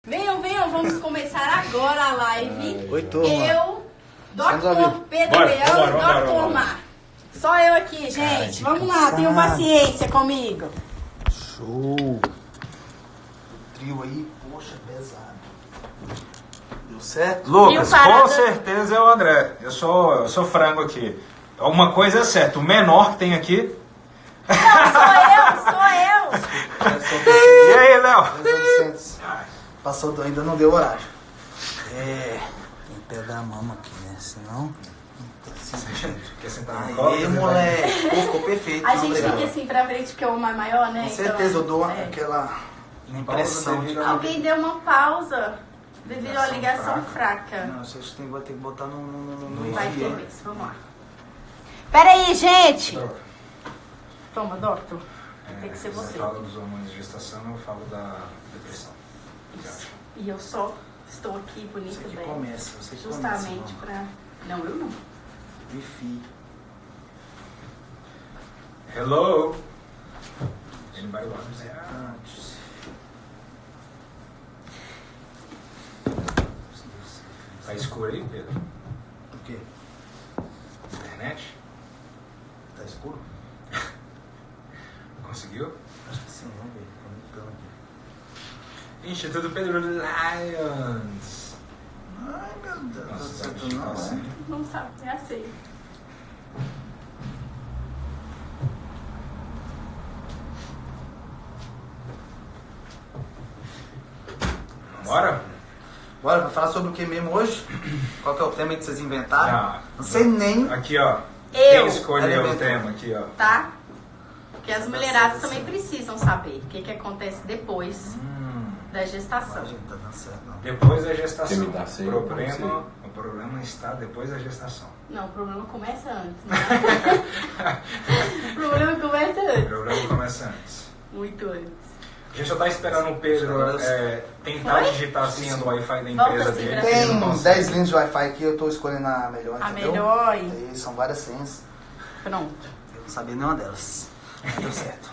Venham, vamos começar agora a live. Oi, turma. Eu, Dr. Pedro Leão e Dr. Mar. Só eu aqui, gente. Vamos lá, tenham paciência comigo. Show. Trio aí, poxa, pesado. Deu certo? Lucas, com certeza é o André. Eu sou frango aqui. Uma coisa é certa, o menor que tem aqui. Não, sou eu. E aí, Léo? Passou, ainda não deu horário. Tem que pegar a mama aqui, né? Senão. Quer sentar no colo? Aí, moleque. Pô, ficou perfeito. A gente fica assim pra frente porque o homem é maior, né? Com certeza, eu dou é. aquela impressão de. Alguém deu uma pausa devido à ligação fraca. Não, vocês vai ter que botar no Vai envio. ter isso, vamos lá. Pera aí, gente. Toma, doutor. Tem que ser você. Você fala dos hormônios de gestação, eu falo da depressão. Isso. E eu só estou aqui bonita Você que bem. começa, você que Justamente começa, pra... Não, eu não. Wi-Fi. Hello? Anybody want to say Antes. Tá escuro aí, Pedro? O quê? Internet? Tá escuro? Conseguiu? Acho que sim, vamos ver. Conectando aqui. Instituto Pedro Lions. Ai, meu Deus. Nossa, Não sabe certo não, assim. Não sabe, é assim. Bora? Bora, pra falar sobre o que mesmo hoje? Qual que é o tema que vocês inventaram? Não sei Não. nem. Aqui, ó. Eu. Quem escolheu o Elemento. tema aqui, ó? Tá? Porque as mulheradas também precisam saber o que acontece depois da gestação. A gente tá dando certo, não. Depois da gestação. Quem me dá sem, O problema está depois da gestação. Não, o problema começa antes, né? O problema começa O antes. problema começa antes. Muito antes. A gente já tá esperando o Pedro tentar Foi? digitar a senha do Wi-Fi da Volta empresa assim dele. pra que ele não Tem consegue. 10 linhas de Wi-Fi aqui, eu tô escolhendo a melhor. A entendeu? melhor. E são várias senhas. Pronto. Eu não sabia nenhuma delas. Mas deu certo.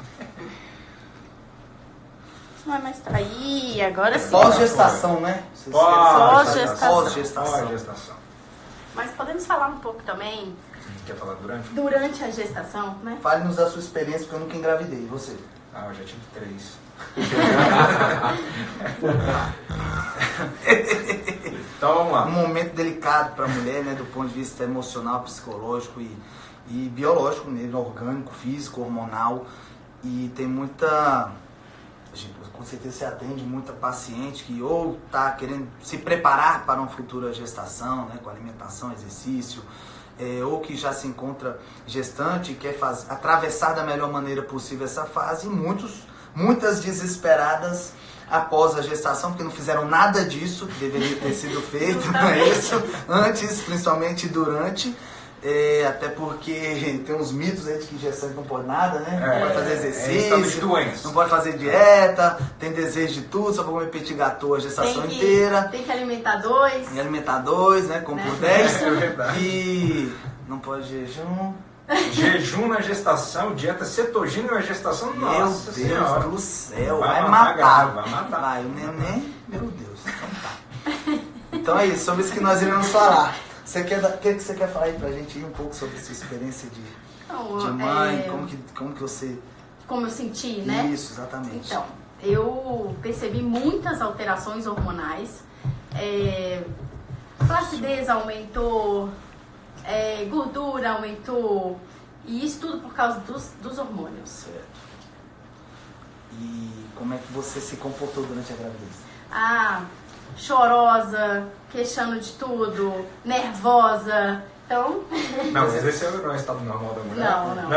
Não é mais trair, agora sim. Pós-gestação, né? Vocês Pós-gestação. Pós-gestação. Pós-gestação. Mas podemos falar um pouco também Quer falar durante? durante a gestação, né? Fale-nos da sua experiência, porque eu nunca engravidei. E você? Ah, eu já tive 3. Então vamos Um lá. momento delicado para a mulher, né? Do ponto de vista emocional, psicológico e biológico mesmo, orgânico, físico, hormonal. E tem muita... Com certeza você atende muita paciente que ou está querendo se preparar para uma futura gestação, né? Com alimentação, exercício, ou que já se encontra gestante e quer atravessar da melhor maneira possível essa fase. E muitas desesperadas após a gestação, porque não fizeram nada disso que deveria ter sido feito, não é isso? Antes, principalmente durante. Até porque tem uns mitos aí de que gestante não pode nada, né? Não pode fazer exercício, não pode fazer dieta, tem desejo de tudo, só pra comer petit gâteau a gestação inteira. Tem que alimentar dois. E alimentar dois, né? Como por 10. É verdade. E não pode jejum. Jejum na gestação, dieta cetogênica na gestação, Meu nossa Deus senhora. do céu, Vai vai matar, matar. vai matar. Vai, o neném, meu Deus. Então tá. Então é isso, sobre isso que nós iremos falar. O que você quer falar aí pra gente ir um pouco sobre a sua experiência de mãe? Como que você... Como eu senti, né? Isso, exatamente. Então, eu percebi muitas alterações hormonais. Flacidez aumentou, gordura aumentou. E isso tudo por causa dos hormônios. Certo. E como é que você se comportou durante a gravidez? Chorosa, queixando de tudo, nervosa. Então... Não, mas esse não é o estado normal da mulher. Não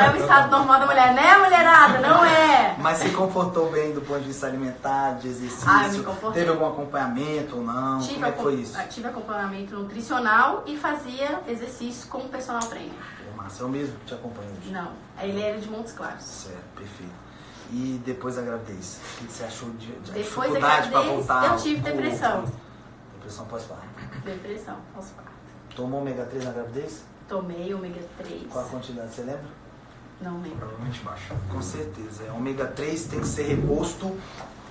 é o estado normal da mulher, né, mulherada? Não é. Mas se comportou bem do ponto de vista alimentar, de exercício? Me comportei. Teve algum acompanhamento ou não? Como é que foi isso? Tive acompanhamento nutricional e fazia exercício com o personal trainer. Márcio, é o mesmo que te acompanha hoje? Não, ele era de Montes Claros. Certo, perfeito. E depois da gravidez? O que você achou de Depois da dificuldade para gravidez, voltar? eu tive depressão. Depressão pós-parto. Depressão pós-parto. Tomou ômega 3 na gravidez? Tomei ômega 3. Qual a quantidade, você lembra? Não lembro. Provavelmente baixo. Com certeza. Ômega 3 tem que ser reposto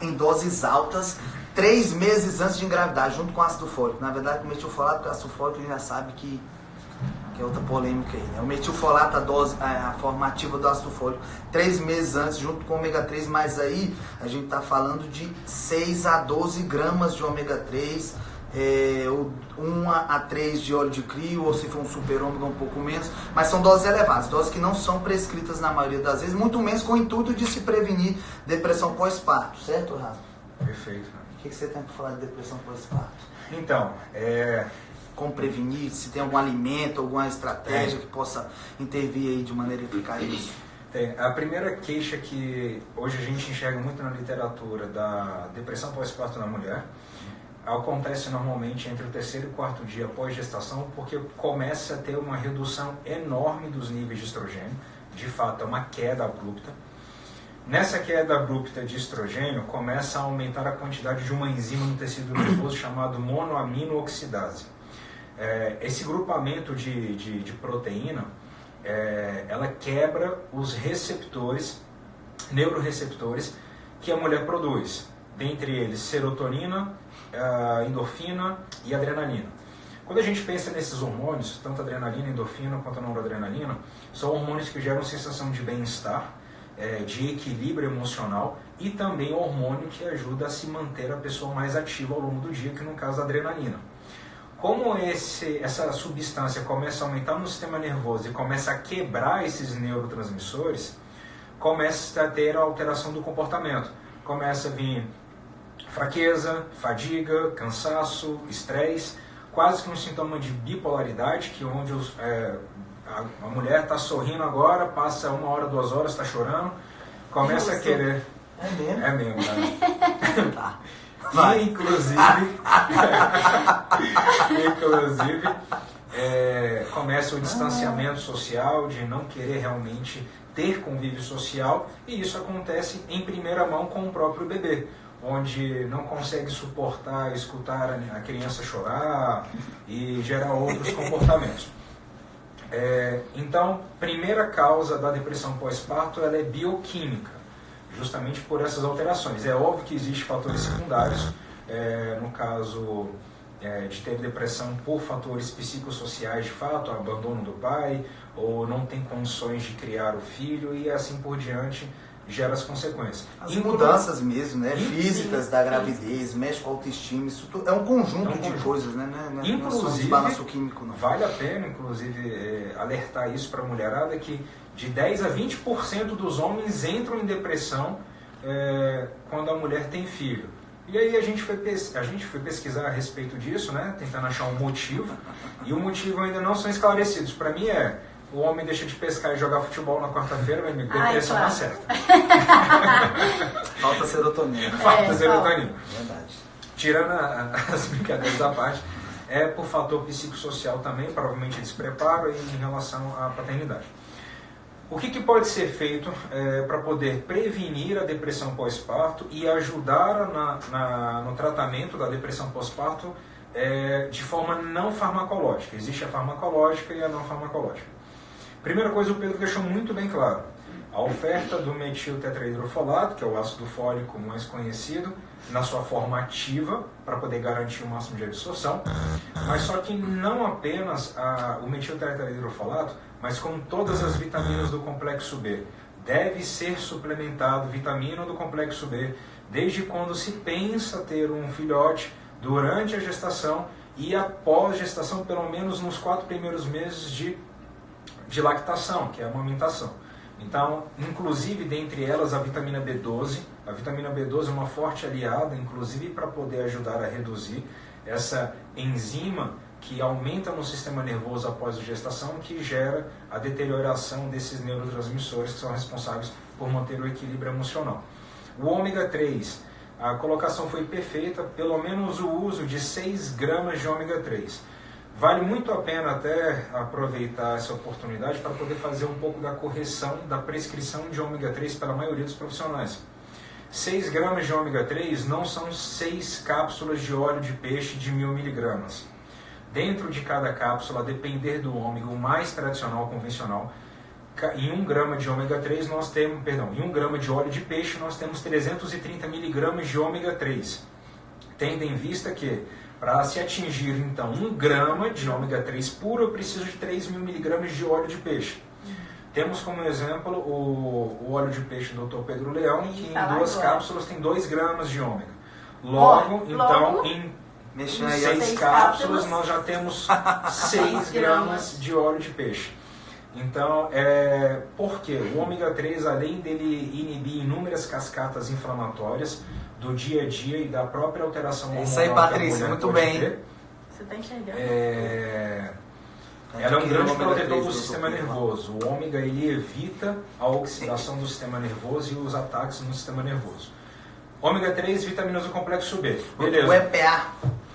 em doses altas 3 meses antes de engravidar, junto com ácido fólico. Na verdade, o metilfolato, porque o ácido fólico a gente já sabe que é outra polêmica aí, né? O metilfolato, a forma ativa do ácido fólico, 3 meses antes, junto com o ômega 3, mas aí a gente está falando de 6 a 12 gramas de ômega 3, 1 a 3 de óleo de crio, ou se for um super ômega um pouco menos, mas são doses elevadas, doses que não são prescritas na maioria das vezes, muito menos com o intuito de se prevenir depressão pós-parto, certo, Rafa? Perfeito. O que você tem para falar de depressão pós-parto? Então, como prevenir, se tem algum alimento, alguma estratégia que possa intervir aí de maneira eficaz? A primeira queixa que hoje a gente enxerga muito na literatura da depressão pós-parto na mulher acontece normalmente entre o 3º e 4º dia pós-gestação, porque começa a ter uma redução enorme dos níveis de estrogênio, de fato é uma queda abrupta. Nessa queda abrupta de estrogênio, começa a aumentar a quantidade de uma enzima no tecido nervoso chamado monoaminooxidase. Esse grupamento de proteína, ela quebra os receptores, neuroreceptores que a mulher produz, dentre eles serotonina, endorfina e adrenalina. Quando a gente pensa nesses hormônios, tanto adrenalina, endorfina quanto a noradrenalina, são hormônios que geram sensação de bem-estar, de equilíbrio emocional e também hormônio que ajuda a se manter a pessoa mais ativa ao longo do dia, que no caso a adrenalina. Como essa substância começa a aumentar no sistema nervoso e começa a quebrar esses neurotransmissores, começa a ter a alteração do comportamento. Começa a vir fraqueza, fadiga, cansaço, estresse, quase que um sintoma de bipolaridade, que onde a mulher está sorrindo agora, passa 1 hora, 2 horas, está chorando, começa a querer... É mesmo? É mesmo, né? Tá. E, inclusive, começa o distanciamento social, de não querer realmente ter convívio social, e isso acontece em primeira mão com o próprio bebê, onde não consegue suportar escutar a criança chorar e gerar outros comportamentos. Então, primeira causa da depressão pós-parto, ela é bioquímica, justamente por essas alterações. É óbvio que existem fatores secundários, no caso de ter depressão por fatores psicossociais de fato, abandono do pai, ou não tem condições de criar o filho, e assim por diante, gera as consequências. As mudanças mesmo, né? Físicas da gravidez, mexe com a autoestima, isso tudo é um conjunto de coisas, né? Inclusive, balanço químico, não. Vale a pena, inclusive, alertar isso para a mulherada, que de 10 a 20% dos homens entram em depressão quando a mulher tem filho. E aí a gente foi pesquisar a respeito disso, né? Tentando achar um motivo, e o motivo ainda não são esclarecidos. Para mim o homem deixa de pescar e jogar futebol na quarta-feira, meu amigo, depressão não acerta. Falta serotonina. Falta serotonina. Verdade. Tirando as brincadeiras à parte, por fator psicossocial também, provavelmente despreparo em relação à paternidade. O que pode ser feito para poder prevenir a depressão pós-parto e ajudar no tratamento da depressão pós-parto de forma não farmacológica? Existe a farmacológica e a não farmacológica. Primeira coisa, o Pedro deixou muito bem claro. A oferta do metiltetrahidrofolato, que é o ácido fólico mais conhecido, na sua forma ativa, para poder garantir o máximo de absorção, mas só que não apenas o metiltetrahidrofolato, mas como todas as vitaminas do complexo B. Deve ser suplementado vitamina do complexo B desde quando se pensa ter um filhote, durante a gestação e após gestação, pelo menos nos 4 primeiros meses de lactação, que é a amamentação. Então, inclusive, dentre elas, a vitamina B12. A vitamina B12 é uma forte aliada, inclusive, para poder ajudar a reduzir essa enzima que aumenta no sistema nervoso após a gestação, que gera a deterioração desses neurotransmissores que são responsáveis por manter o equilíbrio emocional. O ômega 3, a colocação foi perfeita, pelo menos o uso de 6 gramas de ômega 3. Vale muito a pena até aproveitar essa oportunidade para poder fazer um pouco da correção da prescrição de ômega 3 pela maioria dos profissionais. 6 gramas de ômega 3 não são 6 cápsulas de óleo de peixe de 1000 miligramas. Dentro de cada cápsula, a depender do ômega, o mais tradicional, convencional, em 1 grama de ômega 3 nós temos, em 1 grama de óleo de peixe nós temos 330 miligramas de ômega 3. Tendo em vista que para se atingir então 1 grama de ômega 3 puro eu preciso de 3.000 miligramas de óleo de peixe. Temos como exemplo o óleo de peixe do Dr. Pedro Leão, que em 2 cápsulas tem 2 gramas de ômega. Logo, então, em 6 cápsulas nós já temos 6 gramas de óleo de peixe. Então, por quê? O ômega 3, além dele inibir inúmeras cascatas inflamatórias do dia a dia e da própria alteração hormonal. Isso aí, Patrícia, muito bem. Você está enxergando? Ela é um grande protetor do sistema nervoso. O ômega ele evita a oxidação do sistema nervoso e os ataques no sistema nervoso. Ômega 3, vitaminas do complexo B. Beleza. O EPA,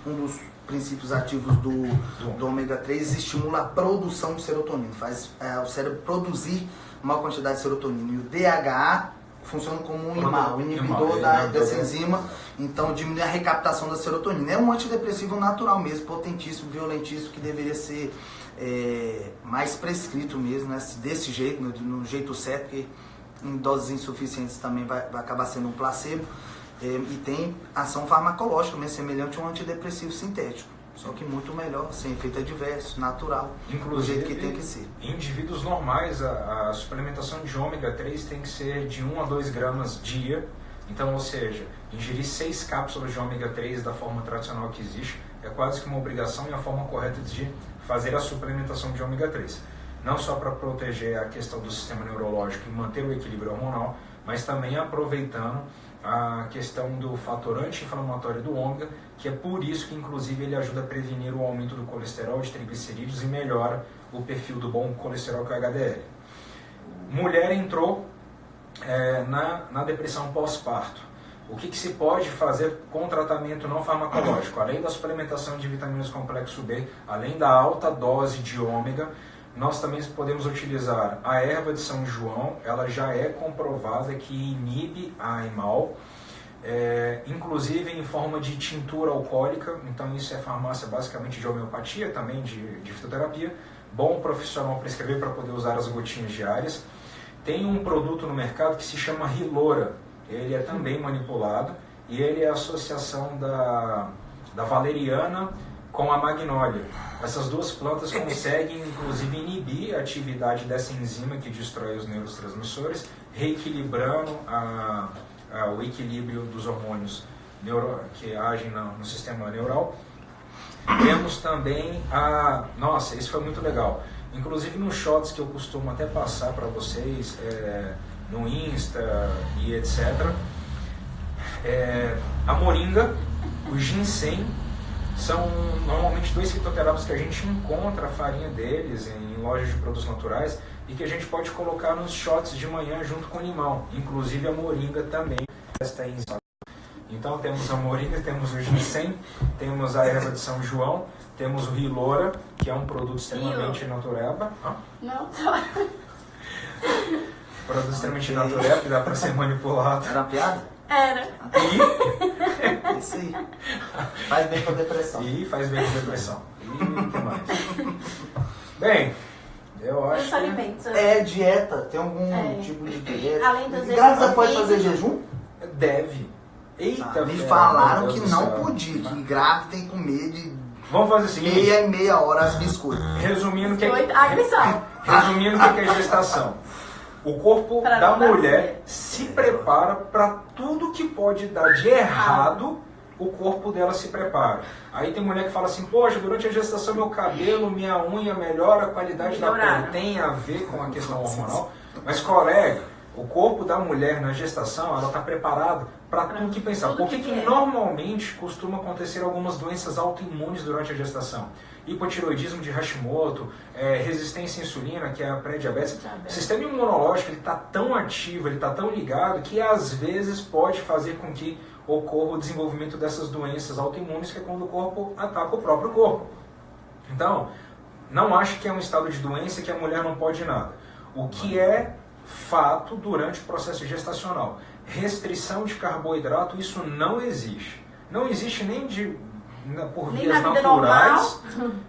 um dos princípios ativos do ômega 3, estimula a produção de serotonina, faz o cérebro produzir uma quantidade de serotonina. E o DHA funciona como um IMA, o inibidor dessa enzima, então diminui a recaptação da serotonina. É um antidepressivo natural mesmo, potentíssimo, violentíssimo, que deveria ser mais prescrito mesmo, né? Desse jeito, no jeito certo, porque em doses insuficientes também vai acabar sendo um placebo. E tem ação farmacológica mesmo, semelhante a um antidepressivo sintético, só que muito melhor, sem efeito adverso, natural, do jeito que tem que ser. Em indivíduos normais, a suplementação de ômega 3 tem que ser de 1 a 2 gramas dia. Então, ou seja, ingerir 6 cápsulas de ômega 3 da forma tradicional que existe é quase que uma obrigação e a forma correta de fazer a suplementação de ômega 3. Não só para proteger a questão do sistema neurológico e manter o equilíbrio hormonal, mas também aproveitando a questão do fator anti-inflamatório do ômega, que é por isso que inclusive ele ajuda a prevenir o aumento do colesterol, de triglicerídeos e melhora o perfil do bom colesterol, que é o HDL. Mulher entrou na depressão pós-parto. O que se pode fazer com tratamento não farmacológico? Além da suplementação de vitaminas do complexo B, além da alta dose de ômega, nós também podemos utilizar a erva de São João. Ela já é comprovada que inibe a AIMAL, inclusive em forma de tintura alcoólica. Então isso é farmácia basicamente de homeopatia, também de fitoterapia. Bom profissional prescrever para poder usar as gotinhas diárias. Tem um produto no mercado que se chama Rilora. Ele é também manipulado e ele é a associação da valeriana com a magnólia. Essas duas plantas conseguem, inclusive, inibir a atividade dessa enzima que destrói os neurotransmissores, reequilibrando o equilíbrio dos hormônios que agem no sistema neural. Temos também Nossa, isso foi muito legal. Inclusive nos shots que eu costumo até passar para vocês no Insta e etc. A moringa, o ginseng, são normalmente 2 fitoterápicos que a gente encontra a farinha deles em lojas de produtos naturais e que a gente pode colocar nos shots de manhã junto com o limão. Inclusive a moringa também está em. Então temos a moringa, temos o ginseng, temos a erva de São João, temos o Rilora, que é um produto extremamente natural. Não, só. Produto extremamente natural, que dá para ser manipulado. Era uma piada? Era. Isso aí. Faz bem com a depressão. E faz bem com a depressão. E o que mais? Bem, eu acho que... dieta. Tem algum tipo de dieta? Além dos Grávida pode fazer jejum? Deve. Eita, me falaram que não podia, que grávida tem que comer de vamos fazer o seguinte, meia hora as biscoitos. Resumindo o que agressão. Resumindo o que é gestação. O corpo da mulher se prepara para tudo que pode dar de errado, o corpo dela se prepara. Aí tem mulher que fala assim, poxa, durante a gestação meu cabelo, minha unha melhora a qualidade da pele. Tem a ver com a questão hormonal. Mas, colega, o corpo da mulher na gestação, ela está preparada para tudo que pensar. Por que normalmente costuma acontecer algumas doenças autoimunes durante a gestação? Hipotiroidismo de Hashimoto, resistência à insulina, que é a pré-diabetes. O sistema imunológico está tão ativo, ele está tão ligado, que às vezes pode fazer com que ocorra o desenvolvimento dessas doenças autoimunes, que é quando o corpo ataca o próprio corpo. Então, não acho que é um estado de doença que a mulher não pode nada. O que é fato durante o processo gestacional? Restrição de carboidrato, isso não existe. Não existe nem por vias naturais,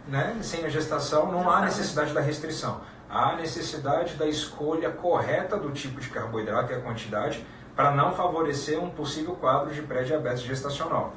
né? Sem a gestação não há necessidade da restrição. há necessidade da escolha correta do tipo de carboidrato e a quantidade para não favorecer um possível quadro de pré-diabetes gestacional.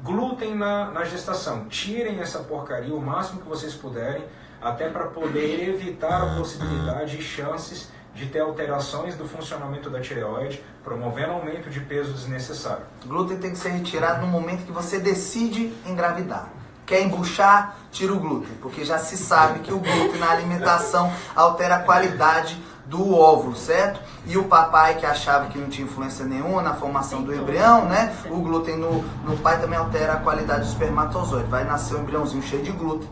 Glúten na gestação. Tirem essa porcaria o máximo que vocês puderem, até para poder evitar a possibilidade e chances de ter alterações do funcionamento da tireoide, promovendo aumento de peso desnecessário. Glúten tem que ser retirado no momento que você decide engravidar. Quer embuchar? Tira o glúten, porque já se sabe que o glúten na alimentação altera a qualidade do óvulo, certo? E o papai que achava que não tinha influência nenhuma na formação do embrião, né? O glúten no pai também altera a qualidade do espermatozoide. Vai nascer um embriãozinho cheio de glúten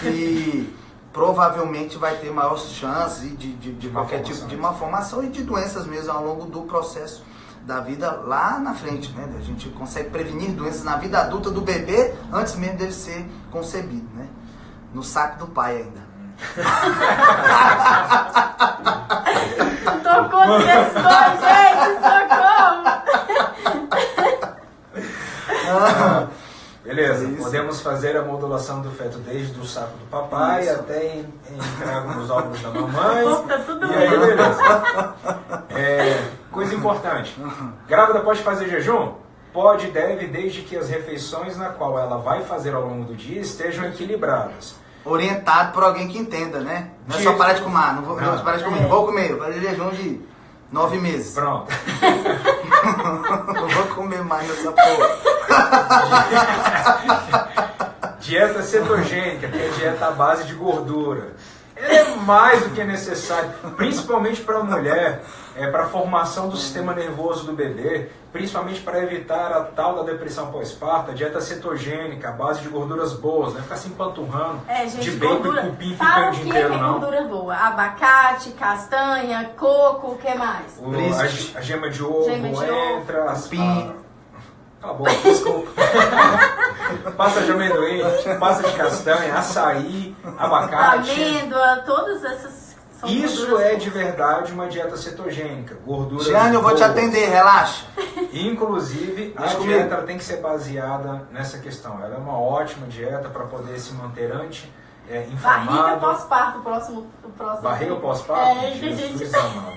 e provavelmente vai ter maiores chances de qualquer tipo de malformação e de doenças mesmo ao longo do processo da vida lá na frente, né? A gente consegue prevenir doenças na vida adulta do bebê antes mesmo dele ser concebido, né? No saco do pai ainda. Tô com questões, gente, socorro! Beleza, podemos fazer a modulação do feto desde o saco do papai até entrar nos óvulos da mamãe. Tá tudo e aí, beleza. Coisa importante, grávida pode fazer jejum? Pode e deve, desde que as refeições na qual ela vai fazer ao longo do dia estejam equilibradas. Orientado por alguém que entenda, né? Não é só parar de comer, não vou parar de comer, não vou comer, vou fazer jejum de 9 meses. Pronto. Não vou comer mais nessa porra. Dieta cetogênica, que é dieta à base de gordura. Ela é mais do que necessário, principalmente para a mulher, para a formação do sistema nervoso do bebê, principalmente para evitar a tal da depressão pós-parto. A dieta cetogênica, à base de gorduras boas, não é ficar se empanturrando gente, de bacon gordura, e cupim fala o dia inteiro, não. Gordura boa? Abacate, castanha, coco, o que mais? A gema de ovo entra, cupim. Cala a boca, desculpa. Pasta de amendoim, pasta de castanha, açaí, abacate. Amêndoa, todas essas são isso é de verdade uma dieta cetogênica. Gorduras Jane, eu vou te atender, relaxa. Inclusive, a dieta tem que ser baseada nessa questão. Ela é uma ótima dieta para poder se manter inflamado. Barriga pós-parto, o próximo. Barriga pós-parto? Jesus amado.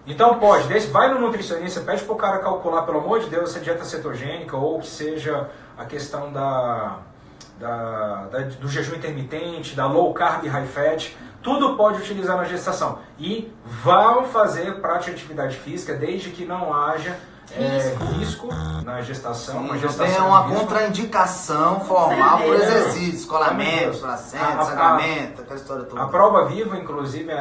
Então pode, vai no nutricionista, pede pro cara calcular, pelo amor de Deus, se é dieta cetogênica ou que seja a questão do jejum intermitente, da low carb high fat, tudo pode utilizar na gestação. E vão fazer prática de atividade física desde que não haja risco na gestação. Sim, uma gestação tem uma contraindicação formal por exercício, escolamento, placenta, sangramento, aquela história toda. A prova viva, inclusive,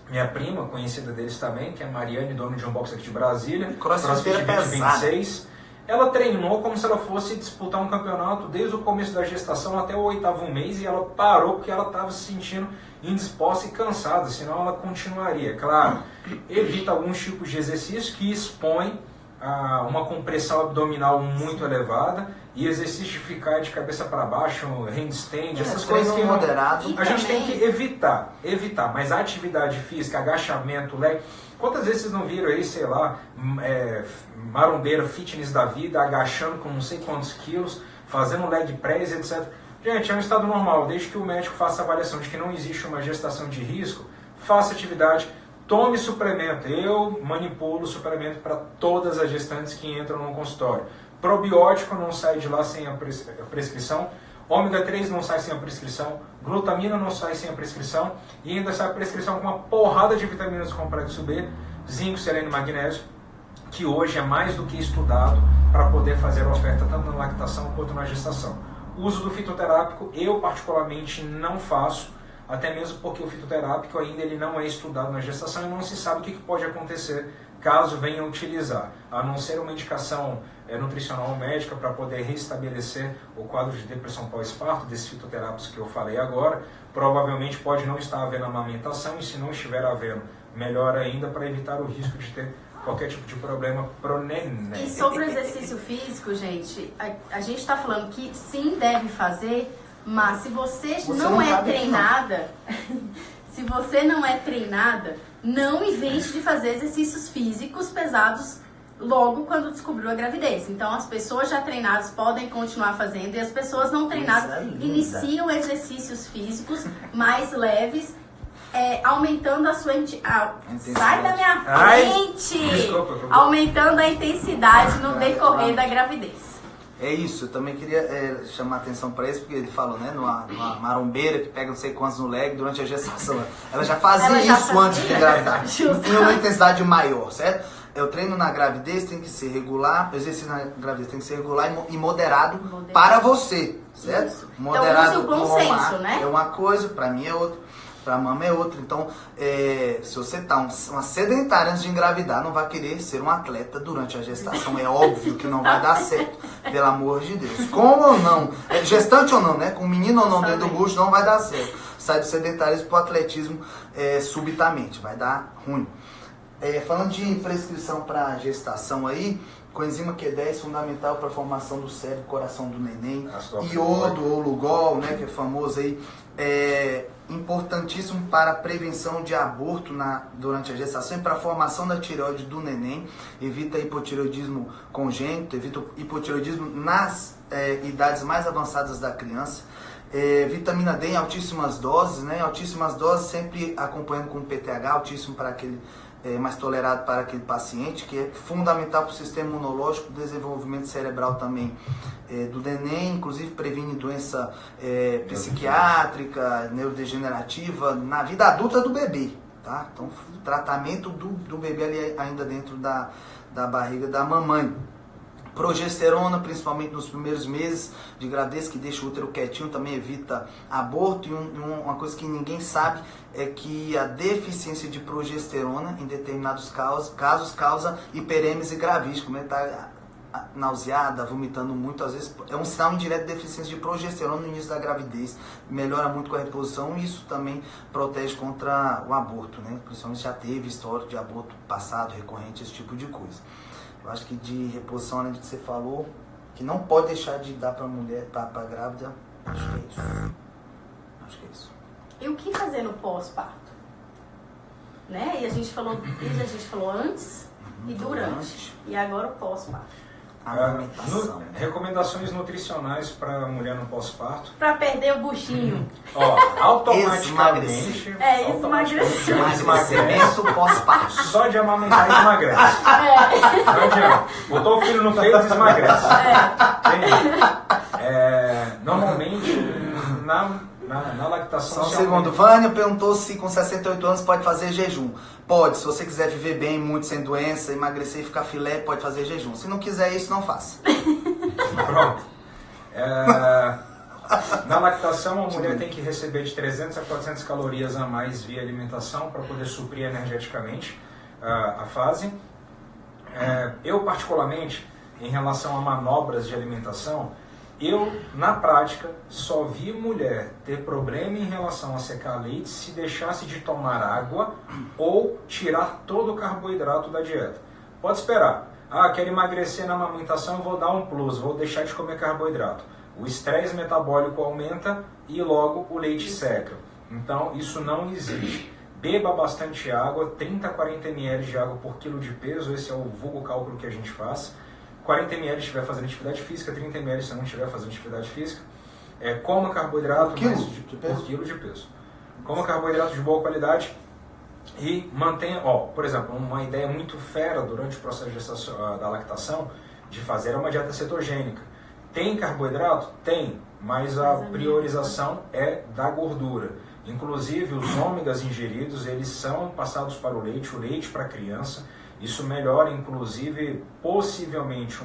minha prima, conhecida deles também, que é a Mariane, dona de um box aqui de Brasília, CrossFit 2026. Ela treinou como se ela fosse disputar um campeonato desde o começo da gestação até o 8º mês e ela parou porque ela estava se sentindo indisposta e cansada, senão ela continuaria. Claro, evita alguns tipos de exercícios que expõem a uma compressão abdominal muito elevada e exercício de ficar de cabeça para baixo, handstand, essas coisas que a gente tem que evitar, mas a atividade física, agachamento, leg, quantas vezes vocês não viram aí, sei lá, marombeira fitness da vida, agachando com não sei quantos quilos, fazendo leg press, etc. Gente, é um estado normal, desde que o médico faça a avaliação de que não existe uma gestação de risco, faça atividade, tome suplemento. Eu manipulo suplemento para todas as gestantes que entram no consultório. Probiótico não sai de lá sem a prescrição, ômega 3 não sai sem a prescrição, glutamina não sai sem a prescrição e ainda sai a prescrição com uma porrada de vitaminas do complexo B, zinco, selênio e magnésio, que hoje é mais do que estudado para poder fazer a oferta tanto na lactação quanto na gestação. O uso do fitoterápico eu particularmente não faço, até mesmo porque o fitoterápico ainda ele não é estudado na gestação e não se sabe o que pode acontecer caso venha utilizar, a não ser uma indicação nutricional ou médica para poder restabelecer o quadro de depressão pós-parto, desses fitoterápicos que eu falei agora. Provavelmente pode não estar havendo amamentação e se não estiver havendo, melhor ainda para evitar o risco de ter qualquer tipo de problema pro neném. E sobre o exercício físico, gente, a gente está falando que sim, deve fazer, mas se você não é treinada, se você não é treinada, não invente de fazer exercícios físicos pesados logo quando descobriu a gravidez. Então as pessoas já treinadas podem continuar fazendo e as pessoas não treinadas iniciam exercícios físicos mais leves aumentando a sua sai da minha frente! Desculpa. Aumentando a intensidade no decorrer da gravidez. É isso, eu também queria chamar a atenção para isso, porque ele falou, né, numa marombeira que pega não sei quantos no leg durante a gestação. Ela já fazia isso antes de engravidar, em uma intensidade maior, certo? O treino na gravidez tem que ser regular, o exercício na gravidez tem que ser regular e moderado para você, certo? Isso. Moderado então, use o bom senso, né? É uma coisa, para mim é outra. Pra mama é outra. Então, se você tá uma sedentária antes de engravidar, não vai querer ser um atleta durante a gestação. É óbvio que não vai dar certo, pelo amor de Deus. Como ou não, gestante ou não, né? Com menino ou não dentro do bucho, não vai dar certo. Sai do sedentarismo pro atletismo subitamente, vai dar ruim. Falando de prescrição para gestação aí, coenzima Q10 fundamental para a formação do cérebro, coração do neném. Iodo ou Lugol, né, que é famoso aí, importantíssimo para a prevenção de aborto durante a gestação e para a formação da tireoide do neném. Evita hipotireoidismo congênito, evita hipotireoidismo nas idades mais avançadas da criança. Vitamina D em altíssimas doses, né? Altíssimas doses sempre acompanhando com PTH, altíssimo para aquele mais tolerado para aquele paciente, que é fundamental para o sistema imunológico, desenvolvimento cerebral também do neném, inclusive previne doença psiquiátrica, neurodegenerativa na vida adulta do bebê, tá? Então, tratamento do bebê ali ainda dentro da barriga da mamãe. Progesterona, principalmente nos primeiros meses de gravidez, que deixa o útero quietinho, também evita aborto. E uma coisa que ninguém sabe é que a deficiência de progesterona em determinados casos causa hiperêmese gravídica. Como ele está nauseada, vomitando muito, às vezes é um sinal indireto de deficiência de progesterona no início da gravidez. Melhora muito com a reposição e isso também protege contra o aborto, né? Principalmente já teve histórico de aborto passado, recorrente, esse tipo de coisa. Eu acho que de reposição, além do que você falou, que não pode deixar de dar para mulher, para grávida, acho que é isso. Acho que é isso. E o que fazer no pós-parto? Né? E a gente falou antes e durante. E agora o pós-parto. Recomendações nutricionais para a mulher no pós-parto. Para perder o buchinho. Automaticamente. Emagrecimento pós-parto. Só de amamentar emagrece. Não adianta. Botou o filho no peito e desemagrece. Normalmente, na lactação... Só um segundo. Vânia perguntou se com 68 anos pode fazer jejum. Pode, se você quiser viver bem, muito sem doença, emagrecer e ficar filé, pode fazer jejum. Se não quiser isso, não faça. Pronto. Na lactação, a mulher tem que receber de 300 a 400 calorias a mais via alimentação para poder suprir energeticamente a fase. Eu, particularmente, em relação a manobras de alimentação, eu, na prática, só vi mulher ter problema em relação a secar leite se deixasse de tomar água ou tirar todo o carboidrato da dieta. Pode esperar. Quero emagrecer na amamentação, vou dar um plus, vou deixar de comer carboidrato. O estresse metabólico aumenta e logo o leite seca. Então, isso não existe. Beba bastante água, 30 a 40 ml de água por quilo de peso, esse é o vulgo cálculo que a gente faz. 40 ml se estiver fazendo atividade física, 30 ml se não estiver fazendo atividade física. Coma carboidrato por quilo de peso. Coma carboidrato de boa qualidade e mantenha, por exemplo, uma ideia muito fera durante o processo da lactação de fazer uma dieta cetogênica. Tem carboidrato? Tem, mas a priorização é da gordura. Inclusive, os ômegas ingeridos, eles são passados para o leite para a criança. Isso melhora, inclusive, possivelmente,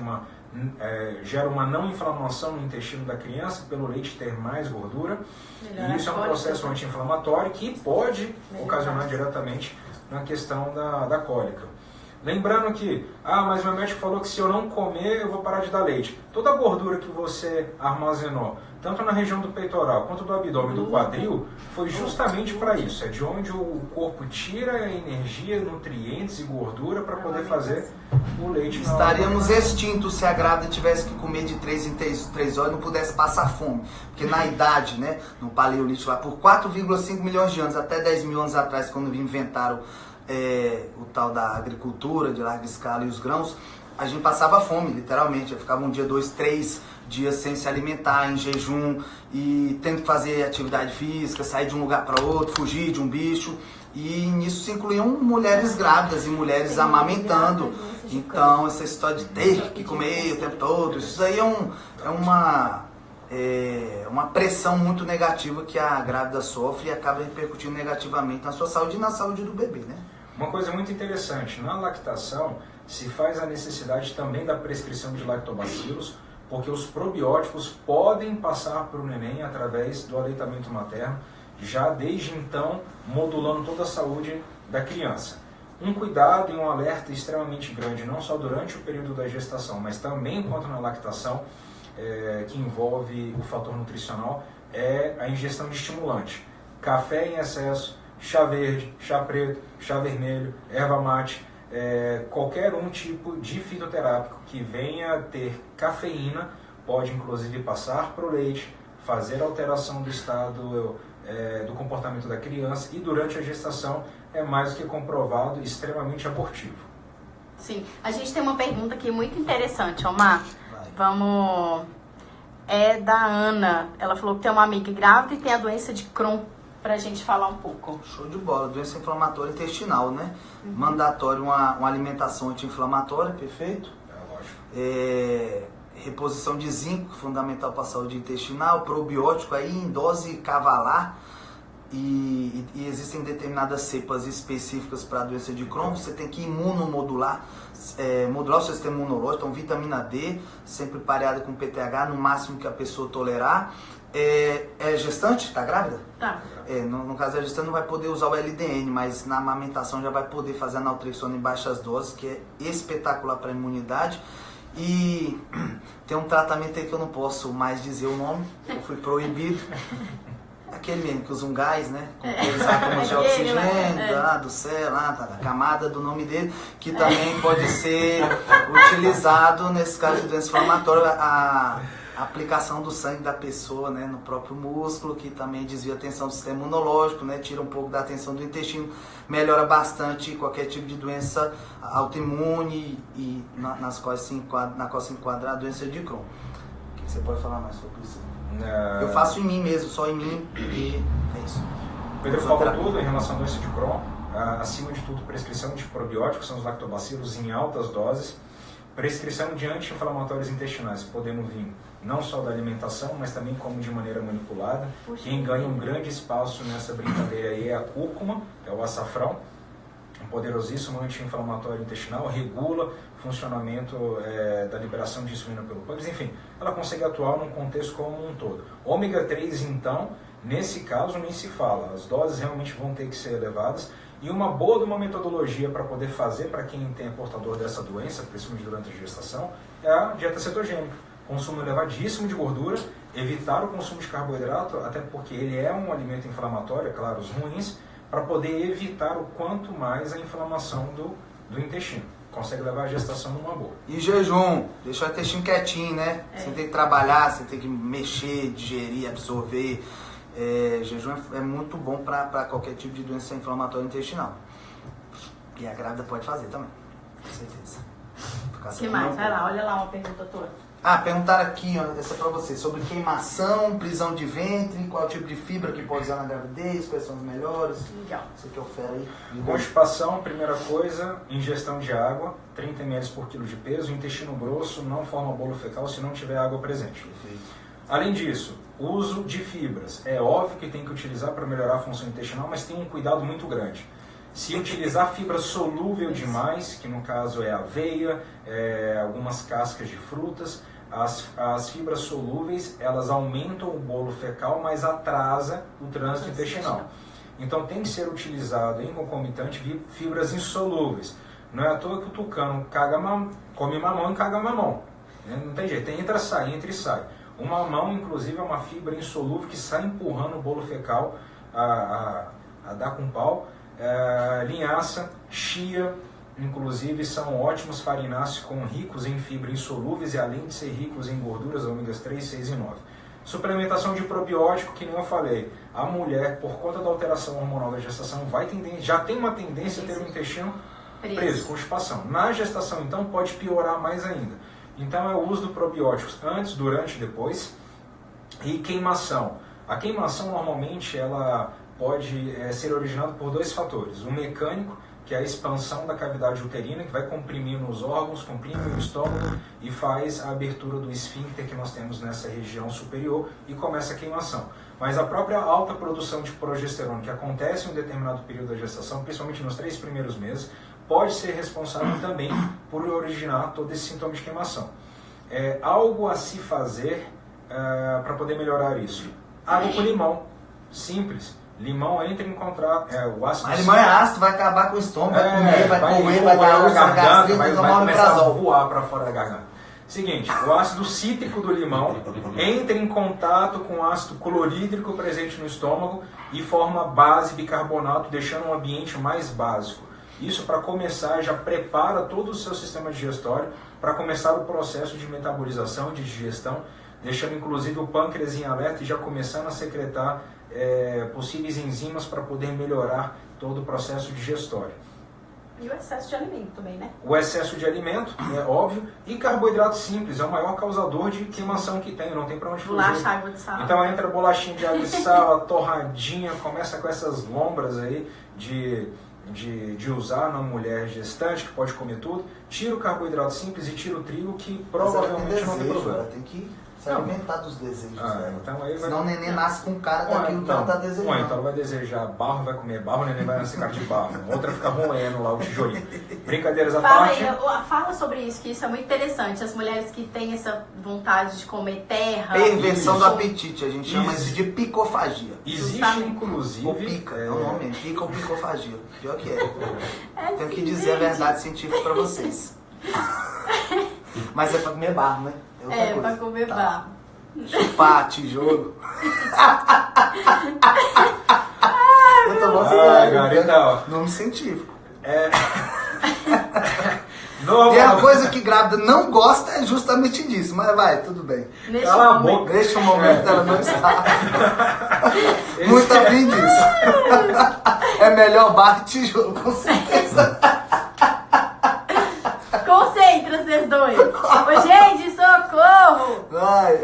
gera uma não inflamação no intestino da criança, pelo leite ter mais gordura. E isso é um processo anti-inflamatório que pode ocasionar diretamente na questão da cólica. Lembrando que, mas meu médico falou que se eu não comer, eu vou parar de dar leite. Toda a gordura que você armazenou, tanto na região do peitoral quanto do abdômen, do quadril, foi justamente para isso. É de onde o corpo tira energia, nutrientes e gordura para poder fazer o leite. Estaríamos extintos se a grávida tivesse que comer de 3 em 3 horas e não pudesse passar fome. Porque na idade, né, no paleolítico, lá por 4,5 milhões de anos, até 10 mil anos atrás, quando inventaram o tal da agricultura de larga escala e os grãos, a gente passava fome, literalmente. Eu ficava um dia, 2, 3 dias sem se alimentar, em jejum, e tendo que fazer atividade física, sair de um lugar para outro, fugir de um bicho. E nisso se incluíam mulheres grávidas e mulheres amamentando. Então, essa história de ter que comer o tempo todo, isso aí é uma pressão muito negativa que a grávida sofre e acaba repercutindo negativamente na sua saúde e na saúde do bebê, né? Uma coisa muito interessante, na lactação se faz a necessidade também da prescrição de lactobacilos, porque os probióticos podem passar para o neném através do aleitamento materno, já desde então modulando toda a saúde da criança. Um cuidado e um alerta extremamente grande, não só durante o período da gestação, mas também enquanto na lactação, que envolve o fator nutricional, é a ingestão de estimulante. Café em excesso, chá verde, chá preto, chá vermelho, erva mate, qualquer um tipo de fitoterápico que venha a ter cafeína pode inclusive passar para o leite, fazer alteração do estado do comportamento da criança e durante a gestação é mais do que comprovado extremamente abortivo. Sim, a gente tem uma pergunta aqui muito interessante, Omar. Vamos... É da Ana. Ela falou que tem uma amiga grávida e tem a doença de Crohn. Pra gente falar um pouco. Show de bola. Doença inflamatória intestinal, né? Mandatório uma alimentação anti-inflamatória, perfeito? Lógico. Reposição de zinco, fundamental para a saúde intestinal. Probiótico aí em dose cavalar. E existem determinadas cepas específicas para a doença de Crohn. Você tem que imunomodular, modular o seu sistema imunológico. Então, vitamina D, sempre pareada com PTH, no máximo que a pessoa tolerar. É gestante? Tá grávida? Tá. No caso da gestante não vai poder usar o LDN, mas na amamentação já vai poder fazer a naltrexona em baixas doses, que é espetacular para a imunidade. E tem um tratamento aí que eu não posso mais dizer o nome, eu fui proibido. Aquele mesmo que usa um gás, né? Com aqueles átomos de oxigênio, do céu, da camada do nome dele, que também pode ser utilizado nesse caso de doença inflamatória, a aplicação do sangue da pessoa, né, no próprio músculo, que também desvia a atenção do sistema imunológico, né, tira um pouco da atenção do intestino, melhora bastante qualquer tipo de doença autoimune e na qual se enquadra a doença de Crohn. O que você pode falar mais sobre isso? Eu faço em mim mesmo, só em mim, e é isso. Pedro falou tudo em relação à doença de Crohn. Acima de tudo, prescrição de probióticos, são os lactobacilos em altas doses. Prescrição de anti-inflamatórios intestinais, podendo vir não só da alimentação, mas também como de maneira manipulada. Quem ganha um grande espaço nessa brincadeira aí é a cúrcuma, é o açafrão, um poderosíssimo anti-inflamatório intestinal, regula o funcionamento da liberação de insulina pelo pâncreas, enfim, ela consegue atuar num contexto como um todo. Ômega 3, então, nesse caso nem se fala, as doses realmente vão ter que ser elevadas, e uma boa de uma metodologia para poder fazer para quem é portador dessa doença, principalmente durante a gestação, é a dieta cetogênica. Consumo elevadíssimo de gordura, evitar o consumo de carboidrato, até porque ele é um alimento inflamatório, é claro, os ruins, para poder evitar o quanto mais a inflamação do intestino. Consegue levar a gestação numa boa. E jejum, deixar o intestino quietinho, né? Você tem que trabalhar, você tem que mexer, digerir, absorver. Jejum é muito bom para qualquer tipo de doença inflamatória intestinal. E a grávida pode fazer também, com certeza. O que mais? Vai lá, olha lá uma pergunta tua. Perguntaram aqui, ó, essa é para você, sobre queimação, prisão de ventre, qual tipo de fibra que pode usar na gravidez, quais são os melhores. Legal. Você que ofere aí. Constipação, primeira coisa, ingestão de água, 30 ml por quilo de peso, intestino grosso, não forma bolo fecal se não tiver água presente. Perfeito. Além disso, uso de fibras. É óbvio que tem que utilizar para melhorar a função intestinal, mas tem um cuidado muito grande. Se utilizar fibra solúvel demais, que no caso é aveia, algumas cascas de frutas, as fibras solúveis, elas aumentam o bolo fecal, mas atrasa o trânsito intestinal. Então tem que ser utilizado em concomitante fibras insolúveis. Não é à toa que o tucano come mamão e caga mamão. Não tem jeito, entra e sai. O mamão, inclusive, é uma fibra insolúvel que sai empurrando o bolo fecal a dar com pau. Linhaça, chia, inclusive, são ótimos farináceos ricos em fibra insolúveis e além de ser ricos em gorduras ômegas 3, 6 e 9. Suplementação de probiótico, que nem eu falei, a mulher, por conta da alteração hormonal da gestação, já tem uma tendência a ter um intestino preso, constipação. Na gestação, então, pode piorar mais ainda. Então, é o uso do probióticos antes, durante e depois. E queimação. A queimação, normalmente, ela pode ser originada por 2 fatores. O mecânico, que é a expansão da cavidade uterina, que vai comprimindo os órgãos, comprime o estômago e faz a abertura do esfíncter que nós temos nessa região superior e começa a queimação. Mas a própria alta produção de progesterona, que acontece em um determinado período da gestação, principalmente nos 3 primeiros meses, pode ser responsável também por originar todo esse sintoma de queimação. Algo a se fazer para poder melhorar isso. Água com limão, simples. Limão entra em contato, o ácido. Mas limão é ácido, vai acabar com o estômago, vai comer, vai dar uma garganta, vai começar a um voar para fora da garganta. Seguinte, o ácido cítrico do limão entra em contato com o ácido clorídrico presente no estômago e forma base bicarbonato, deixando um ambiente mais básico. Isso, para começar, já prepara todo o seu sistema digestório para começar o processo de metabolização, de digestão, deixando inclusive o pâncreas em alerta e já começando a secretar possíveis enzimas para poder melhorar todo o processo digestório. E o excesso de alimento também, né? O excesso de alimento, é óbvio, e carboidrato simples, é o maior causador de queimação que tem, não tem para onde fugir. Bolacha, água de sal. Então entra bolachinha de água de sal, a torradinha, começa com essas lombras aí de usar na mulher gestante, que pode comer tudo, tira o carboidrato simples e tira o trigo, que provavelmente não tem problema. Tem que se alimentar dos desejos. Então aí senão o neném nasce com cara daquilo que ela está desejando. Então ela vai desejar barro, vai comer barro, o neném vai nascer cara de barro. Outra fica roendo lá o tijolinho. Brincadeiras à parte. Fala sobre isso, que isso é muito interessante. As mulheres que têm essa vontade de comer terra. Perversão do apetite, a gente chama isso de picofagia. Existe inclusive. Ou pica, é o nome, pica ou picofagia. Pior que é. Tenho que dizer a verdade científica pra vocês. Mas é pra comer barro, né? Pra comer barro. Chupar, tijolo. Eu tô mostrando. Nome científico. E a coisa que grávida não gosta é justamente disso. Mas vai, tudo bem. Cala a boca. Neste momento ela não está muito afim disso. É melhor barro e tijolo, com certeza. Concentra vocês dois. Ô, gente, socorro! Vai.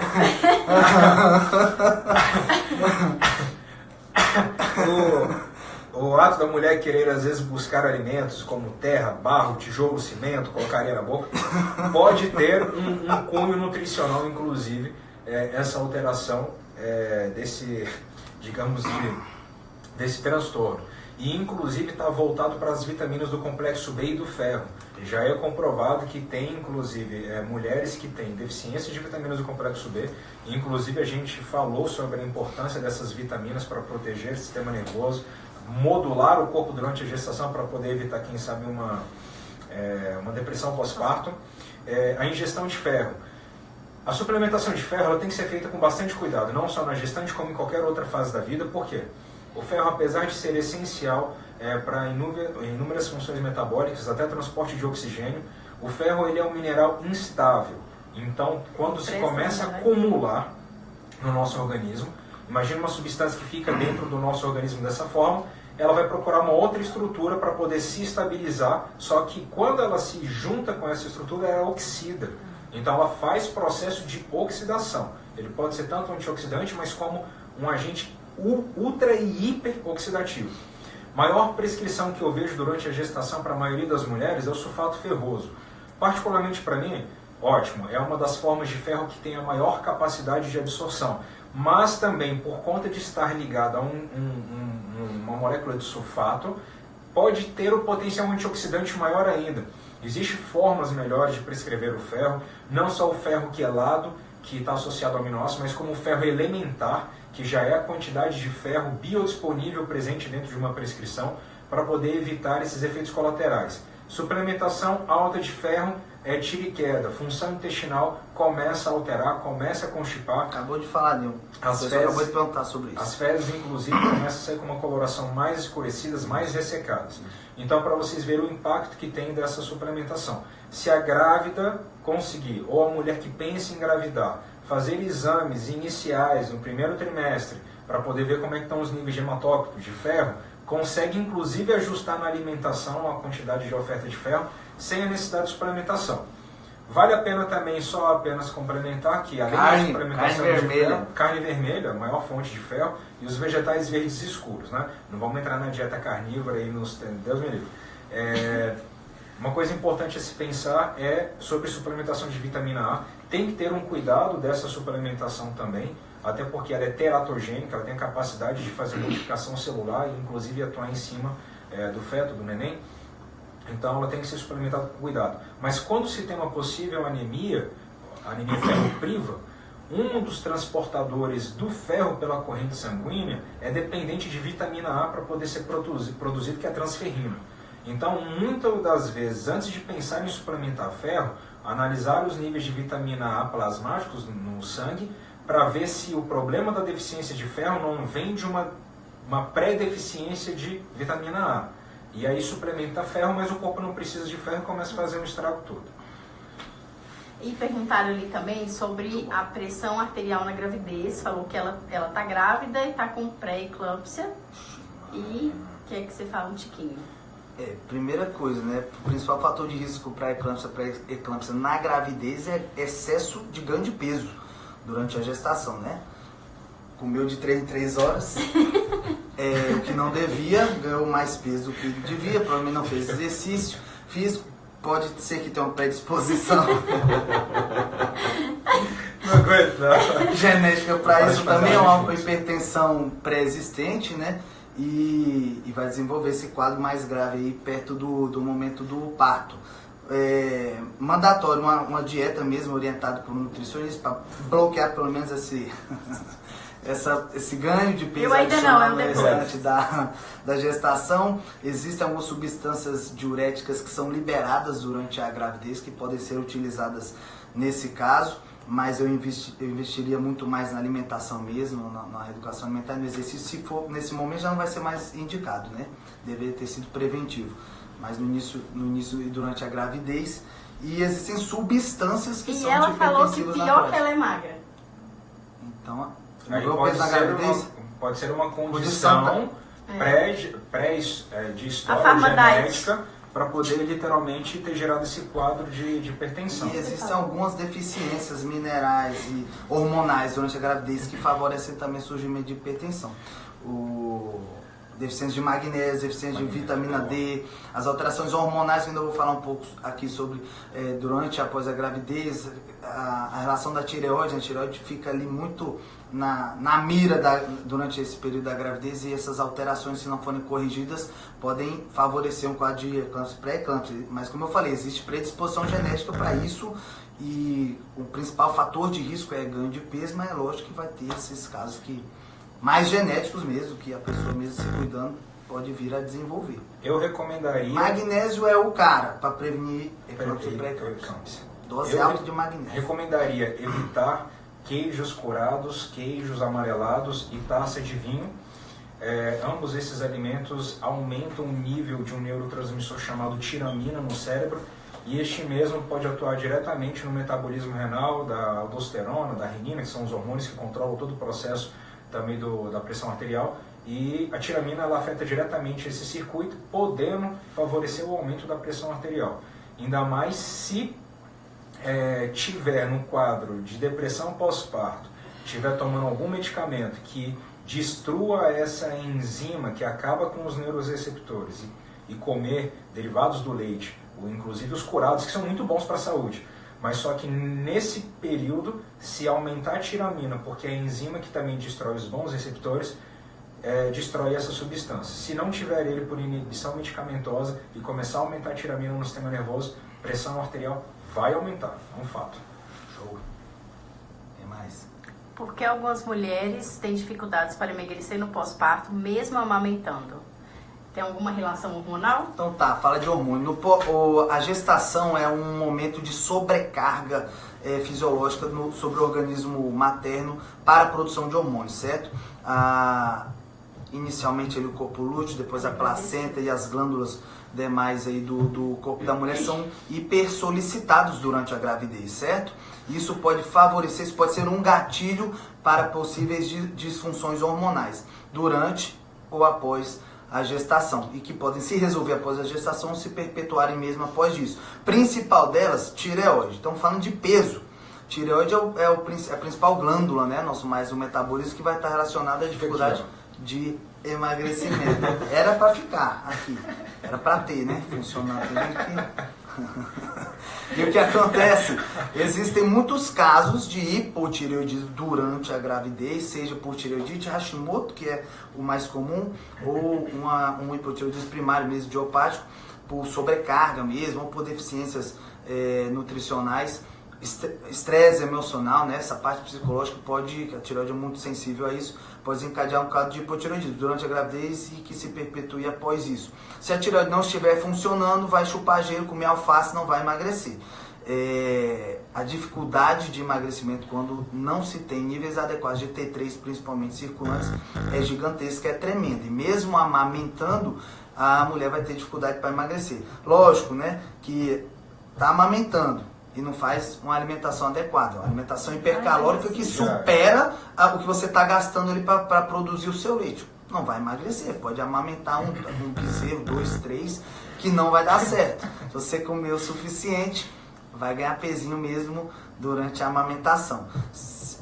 O ato da mulher querer às vezes buscar alimentos como terra, barro, tijolo, cimento, colocar areia na boca, pode ter um cunho nutricional, inclusive, essa alteração desse, digamos, desse transtorno. E inclusive está voltado para as vitaminas do complexo B e do ferro. Já é comprovado que tem, inclusive, mulheres que têm deficiência de vitaminas do complexo B. Inclusive a gente falou sobre a importância dessas vitaminas para proteger o sistema nervoso, modular o corpo durante a gestação para poder evitar, quem sabe, uma depressão pós-parto. A ingestão de ferro. A suplementação de ferro ela tem que ser feita com bastante cuidado, não só na gestante como em qualquer outra fase da vida. Por quê? O ferro, apesar de ser essencial para inúmeras funções metabólicas, até transporte de oxigênio, o ferro ele é um mineral instável. Então, quando se começa a acumular no nosso organismo, imagina uma substância que fica dentro do nosso organismo dessa forma, ela vai procurar uma outra estrutura para poder se estabilizar, só que quando ela se junta com essa estrutura, ela oxida. Então, ela faz processo de oxidação. Ele pode ser tanto um antioxidante, mas como um agente ultra e hiper oxidativo. Maior prescrição que eu vejo durante a gestação para a maioria das mulheres é o sulfato ferroso. Particularmente para mim, ótimo, é uma das formas de ferro que tem a maior capacidade de absorção. Mas também, por conta de estar ligada a uma molécula de sulfato, pode ter o potencial antioxidante maior ainda. Existem formas melhores de prescrever o ferro, não só o ferro quelado, que está associado ao aminoácido, mas como o ferro elementar, que já é a quantidade de ferro biodisponível presente dentro de uma prescrição, para poder evitar esses efeitos colaterais. Suplementação alta de ferro tira e queda, função intestinal começa a alterar, começa a constipar. Acabou de falar, Nil. Você acabou de perguntar sobre isso. As fezes, inclusive, começam a sair com uma coloração mais escurecidas, mais ressecadas. Então, para vocês verem o impacto que tem dessa suplementação. Se a grávida conseguir, ou a mulher que pensa em engravidar, fazer exames iniciais no primeiro trimestre, para poder ver como é que estão os níveis de hematócrito, de ferro, consegue inclusive ajustar na alimentação a quantidade de oferta de ferro sem a necessidade de suplementação. Vale a pena também só apenas complementar que além da suplementação de ferro, carne vermelha, a maior fonte de ferro, e os vegetais verdes escuros, né? Não vamos entrar na dieta carnívora e nos... Deus me livre. Uma coisa importante a se pensar é sobre suplementação de vitamina A. Tem que ter um cuidado dessa suplementação também, até porque ela é teratogênica, ela tem a capacidade de fazer modificação celular e inclusive atuar em cima do feto, do neném. Então ela tem que ser suplementada com cuidado. Mas quando se tem uma possível anemia ferropriva, um dos transportadores do ferro pela corrente sanguínea é dependente de vitamina A para poder ser produzido, que é a transferrina. Então, muitas das vezes, antes de pensar em suplementar ferro, analisar os níveis de vitamina A plasmáticos no sangue para ver se o problema da deficiência de ferro não vem de uma pré-deficiência de vitamina A. E aí suplementa ferro, mas o corpo não precisa de ferro e começa a fazer um estrago todo. E perguntaram ali também sobre a pressão arterial na gravidez. Falou que ela tá grávida e tá com pré-eclâmpsia. E quer que você fale um tiquinho? Primeira coisa, né? O principal fator de risco para eclâmpsia na gravidez é excesso de ganho de peso durante a gestação, né? Comeu de 3 em 3 horas, o que não devia, ganhou mais peso do que devia, provavelmente não fez exercício físico, pode ser que tenha uma predisposição genética para isso também, é uma hipertensão pré-existente, né? E vai desenvolver esse quadro mais grave aí perto do momento do parto. Mandatório uma dieta mesmo orientada por um nutricionista para bloquear pelo menos esse ganho de peso adicional no restante da gestação. Existem algumas substâncias diuréticas que são liberadas durante a gravidez que podem ser utilizadas nesse caso, mas eu investiria muito mais na alimentação mesmo, na reeducação alimentar, no exercício. Se for nesse momento já não vai ser mais indicado, né? Deveria ter sido preventivo, mas no início e durante a gravidez. E existem substâncias que são hipertensivas. E ela falou que pior que ela é magra. Então, aí pode ser uma condição de história genética para poder literalmente ter gerado esse quadro de hipertensão. E existem algumas deficiências minerais e hormonais durante a gravidez que favorecem também o surgimento de hipertensão. Deficiência de magnésio, deficiência de vitamina D, as alterações hormonais, que ainda vou falar um pouco aqui sobre durante e após a gravidez, a relação da tireoide. A tireoide fica ali muito na mira durante esse período da gravidez, e essas alterações, se não forem corrigidas, podem favorecer um quadro de eclâmpsia, pré-eclâmpsia. Mas como eu falei, existe predisposição genética para isso, e o principal fator de risco é ganho de peso, mas é lógico que vai ter esses casos mais genéticos mesmo, que a pessoa mesmo se cuidando pode vir a desenvolver. Eu recomendaria... Magnésio é o cara para prevenir eclâmpsia e pré-eclâmpsia. Dose alta de magnésio. Recomendaria evitar queijos curados, queijos amarelados e taça de vinho. Ambos esses alimentos aumentam o nível de um neurotransmissor chamado tiramina no cérebro, e este mesmo pode atuar diretamente no metabolismo renal, da aldosterona, da renina, que são os hormônios que controlam todo o processo também da pressão arterial, e a tiramina ela afeta diretamente esse circuito, podendo favorecer o aumento da pressão arterial. Ainda mais se tiver no quadro de depressão pós-parto, tiver tomando algum medicamento que destrua essa enzima que acaba com os neuroreceptores, e comer derivados do leite, ou inclusive os curados, que são muito bons para a saúde. Mas só que nesse período, se aumentar a tiramina, porque é a enzima que também destrói os bons receptores, destrói essa substância. Se não tiver ele por inibição medicamentosa e começar a aumentar a tiramina no sistema nervoso, pressão arterial vai aumentar, é um fato. Show. Tem mais? Porque algumas mulheres têm dificuldades para emagrecer no pós-parto, mesmo amamentando. Tem alguma relação hormonal? Então tá, fala de hormônio. A gestação é um momento de sobrecarga fisiológica sobre o organismo materno para a produção de hormônios, certo? Inicialmente o corpo lúteo, depois a placenta e as glândulas demais aí do corpo da mulher são hipersolicitados durante a gravidez, certo? Isso pode favorecer, isso pode ser um gatilho para possíveis disfunções hormonais durante ou após a gestação e que podem se resolver após a gestação ou se perpetuarem mesmo após isso. Principal delas, tireoide. Estamos falando de peso. Tireoide é a principal glândula, né? O metabolismo que vai estar relacionado à dificuldade de emagrecimento. Era para ficar aqui. Era para ter, né? Funcionando aqui. E o que acontece? Existem muitos casos de hipotireoidismo durante a gravidez, seja por tireoidite Hashimoto, que é o mais comum, ou um hipotireoidismo primário mesmo idiopático, por sobrecarga mesmo, ou por deficiências nutricionais, estresse emocional, né? Essa parte psicológica a tireoide é muito sensível a isso, pode desencadear um quadro de hipotireoidismo durante a gravidez e que se perpetue após isso. Se a tireoide não estiver funcionando, vai chupar gelo, comer alface, não vai emagrecer. A dificuldade de emagrecimento quando não se tem níveis adequados de T3, principalmente circulantes, é gigantesca, é tremenda. E mesmo amamentando, a mulher vai ter dificuldade para emagrecer. Lógico, né, que está amamentando e não faz uma alimentação adequada, uma alimentação hipercalórica que supera o que você está gastando ali para produzir o seu leite. Não vai emagrecer, pode amamentar um bezerro, 2, 3, que não vai dar certo. Se você comer o suficiente, vai ganhar pezinho mesmo durante a amamentação.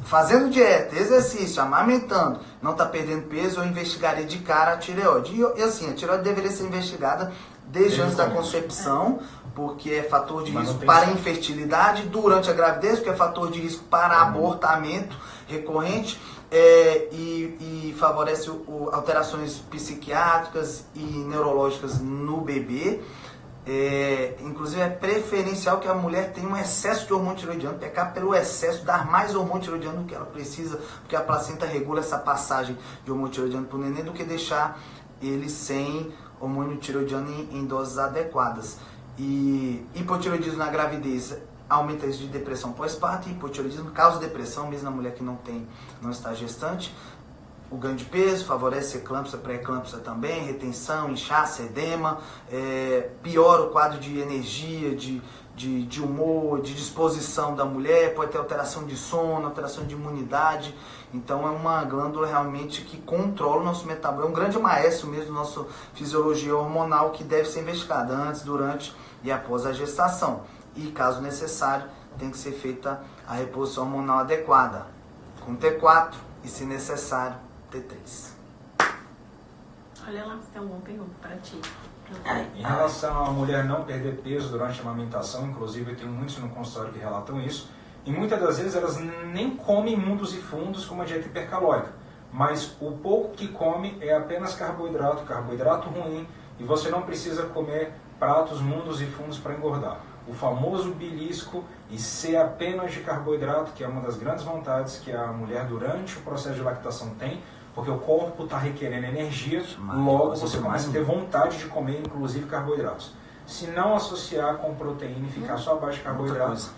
Fazendo dieta, exercício, amamentando, não está perdendo peso, eu investigaria de cara a tireoide. E assim, a tireoide deveria ser investigada desde antes da concepção, porque é fator de risco para a infertilidade, durante a gravidez, porque é fator de risco para abortamento recorrente, e favorece alterações psiquiátricas e neurológicas no bebê. Inclusive é preferencial que a mulher tenha um excesso de hormônio tiroidiano, pecar pelo excesso, dar mais hormônio tiroidiano do que ela precisa, porque a placenta regula essa passagem de hormônio tiroidiano para o neném, do que deixar ele sem hormônio tiroidiano em doses adequadas. E hipotiroidismo na gravidez aumenta o risco de depressão pós-parto, e hipotiroidismo causa depressão mesmo na mulher que não está gestante. O ganho de peso favorece eclâmpsia, pré-eclâmpsia também, retenção, inchaço, edema, piora o quadro de energia, de humor, de disposição da mulher, pode ter alteração de sono, alteração de imunidade. Então é uma glândula realmente que controla o nosso metabolismo, é um grande maestro mesmo da nossa fisiologia hormonal, que deve ser investigada antes, durante e após a gestação. E caso necessário, tem que ser feita a reposição hormonal adequada, com T4 e, se necessário, T3. Olha lá, você tem alguma pergunta para ti. Em relação à mulher não perder peso durante a amamentação, inclusive eu tenho muitos no consultório que relatam isso, e muitas das vezes elas nem comem mundos e fundos com uma dieta hipercalórica, mas o pouco que come é apenas carboidrato ruim, e você não precisa comer pratos, mundos e fundos para engordar. O famoso belisco e ser apenas de carboidrato, que é uma das grandes vontades que a mulher durante o processo de lactação tem, porque o corpo está requerendo energia, logo você começa a ter vontade de comer, inclusive, carboidratos. Se não associar com proteína e ficar só abaixo de carboidratos,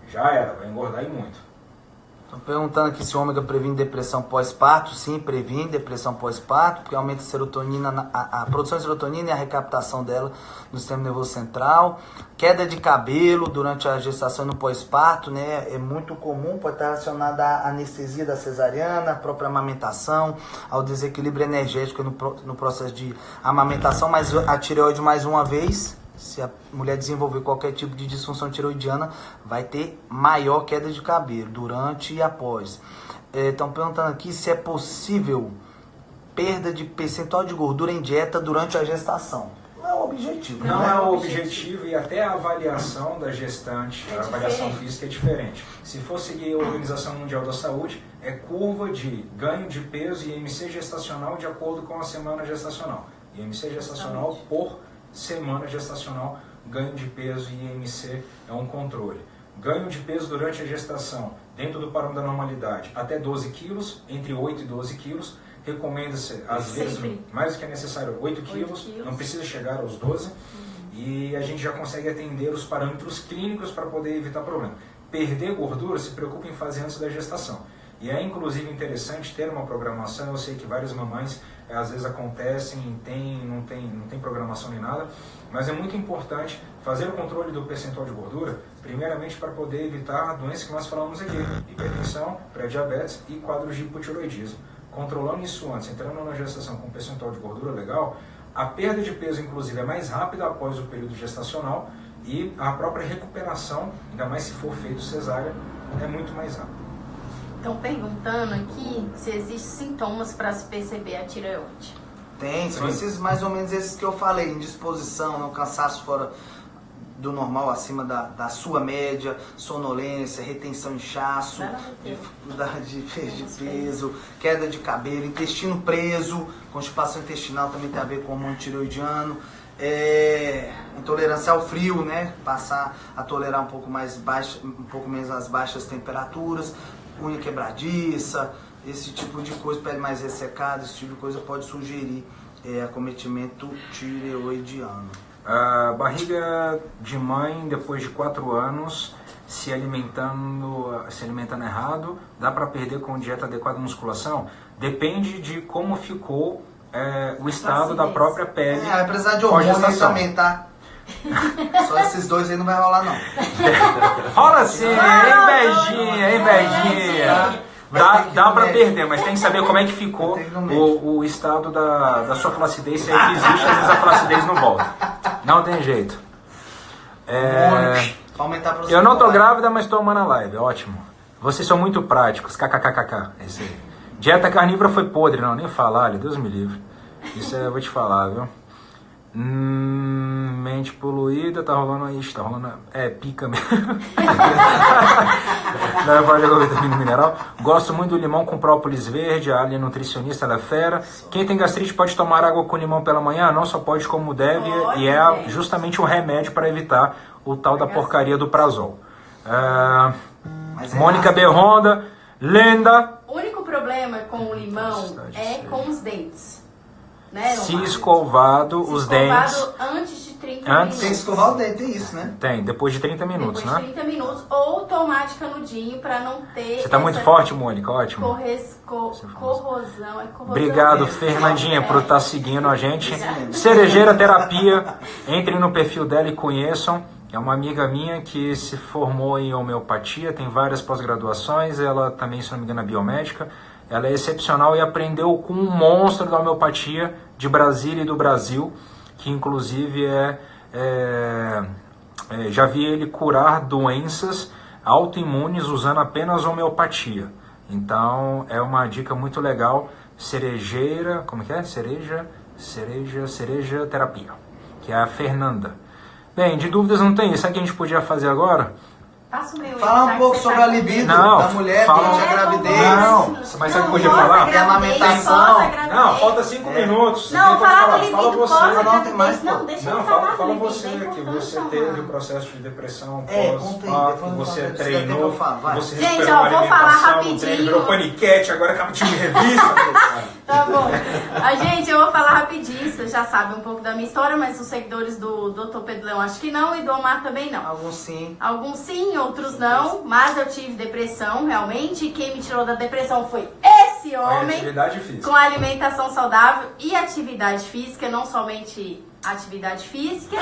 já era, vai engordar e muito. Estão perguntando aqui se o ômega previne depressão pós-parto. Sim, previne depressão pós-parto, porque aumenta a serotonina, a produção de serotonina e a recaptação dela no sistema nervoso central. Queda de cabelo durante a gestação e no pós-parto, né, é muito comum, pode estar relacionada à anestesia da cesariana, à própria amamentação, ao desequilíbrio energético no processo de amamentação. Mas a tireoide, mais uma vez, se a mulher desenvolver qualquer tipo de disfunção tiroidiana, vai ter maior queda de cabelo durante e após. Estão perguntando aqui se é possível perda de percentual de gordura em dieta durante a gestação. Não é o objetivo. Não é o objetivo, e até a avaliação da gestante, a avaliação física é diferente. Se for seguir a Organização Mundial da Saúde, é curva de ganho de peso e IMC gestacional de acordo com a semana gestacional. IMC gestacional por semana gestacional, ganho de peso e IMC é um controle. Ganho de peso durante a gestação, dentro do parâmetro da normalidade, até 12 quilos, entre 8 e 12 quilos, recomenda-se, às vezes, mais do que é necessário, 8 quilos, não precisa chegar aos 12, e a gente já consegue atender os parâmetros clínicos para poder evitar problema. Perder gordura, se preocupa em fazer antes da gestação. E é inclusive interessante ter uma programação. Eu sei que várias mamães às vezes acontecem, não tem programação nem nada, mas é muito importante fazer o controle do percentual de gordura, primeiramente para poder evitar doenças que nós falamos aqui, hipertensão, pré-diabetes e quadros de hipotiroidismo. Controlando isso antes, entrando na gestação com um percentual de gordura legal, a perda de peso, inclusive, é mais rápida após o período gestacional e a própria recuperação, ainda mais se for feito cesárea, é muito mais rápida. Estão perguntando aqui se existem sintomas para se perceber a tireoide. Tem, são esses mais ou menos esses que eu falei, indisposição, não cansaço fora do normal, acima da sua média, sonolência, retenção, inchaço, dificuldade de perda de peso, queda de cabelo, intestino preso, constipação intestinal também tem a ver com o hormônio tireoidiano, intolerância ao frio, né? Passar a tolerar um pouco menos as baixas temperaturas, unha quebradiça, esse tipo de coisa, pele mais ressecada, esse tipo de coisa pode sugerir acometimento tireoidiano. A barriga de mãe, depois de 4 anos, se alimentando errado, dá para perder com dieta adequada e musculação? Depende de como ficou o estado da própria pele. Vai precisar de hormônio também, tá? Só esses dois aí não vai rolar, não. Rola sim, invejinha. Dá pra perder, mas tem que saber como é que ficou o estado da sua flacidez, se é que existe, às vezes a flacidez não volta. Não tem jeito. Eu não tô grávida, mas tô amando a live, ótimo. Vocês são muito práticos, kkkk. É isso aí. Dieta carnívora foi podre, não, nem falar, Deus me livre. Isso eu vou te falar, viu? Mente poluída, tá rolando aí, tá rolando. Pica mesmo. Não é parte da vitamina mineral. Gosto muito do limão com própolis verde, a Ali nutricionista, ela é fera. Quem tem gastrite pode tomar água com limão pela manhã? Não só pode como deve, e é justamente um remédio para evitar o tal da porcaria do prazol. Mônica B. Honda, lenda. O único problema com o limão é com os dentes. Né, se escovado os dentes antes de 30 minutos. Tem que escovar o dente, tem isso, né? Tem, depois de 30 minutos, depois de 30 minutos, ou tomar de canudinho para não ter... Você tá muito forte, Mônica, ótimo. Corrosão. Obrigado, mesmo. Fernandinha, por estar seguindo a gente. Cerejeira Terapia, entrem no perfil dela e conheçam. É uma amiga minha que se formou em homeopatia, tem várias pós-graduações, ela também, se não me engano, é biomédica. Ela é excepcional e aprendeu com um monstro da homeopatia de Brasília e do Brasil, que inclusive já vi ele curar doenças autoimunes usando apenas homeopatia. Então é uma dica muito legal. Cerejeira, como que é? Cereja Terapia, que é a Fernanda. Bem, de dúvidas não tem. Sabe o que a gente podia fazer agora? Falar um pouco sobre a libido da mulher durante a gravidez. Mas sabe o que podia falar? A amamentação. Não, falta 5 minutos. Não, fala do fala libido você. Não, deixa eu falar. Fala você, que você teve o processo de depressão pós-parto, você treinou, você gente, ó, vou falar rapidinho. Virou paniquete, agora é capítulo de revista. Tá bom. Gente, eu vou falar rapidinho, vocês já sabem um pouco da minha história, mas os seguidores do Dr. Pedro Leão acho que não, e do Omar também não. Alguns sim. Alguns sim, outros não, mas eu tive depressão, realmente, e quem me tirou da depressão foi esse homem. Atividade física. Com alimentação saudável e atividade física, não somente atividade física.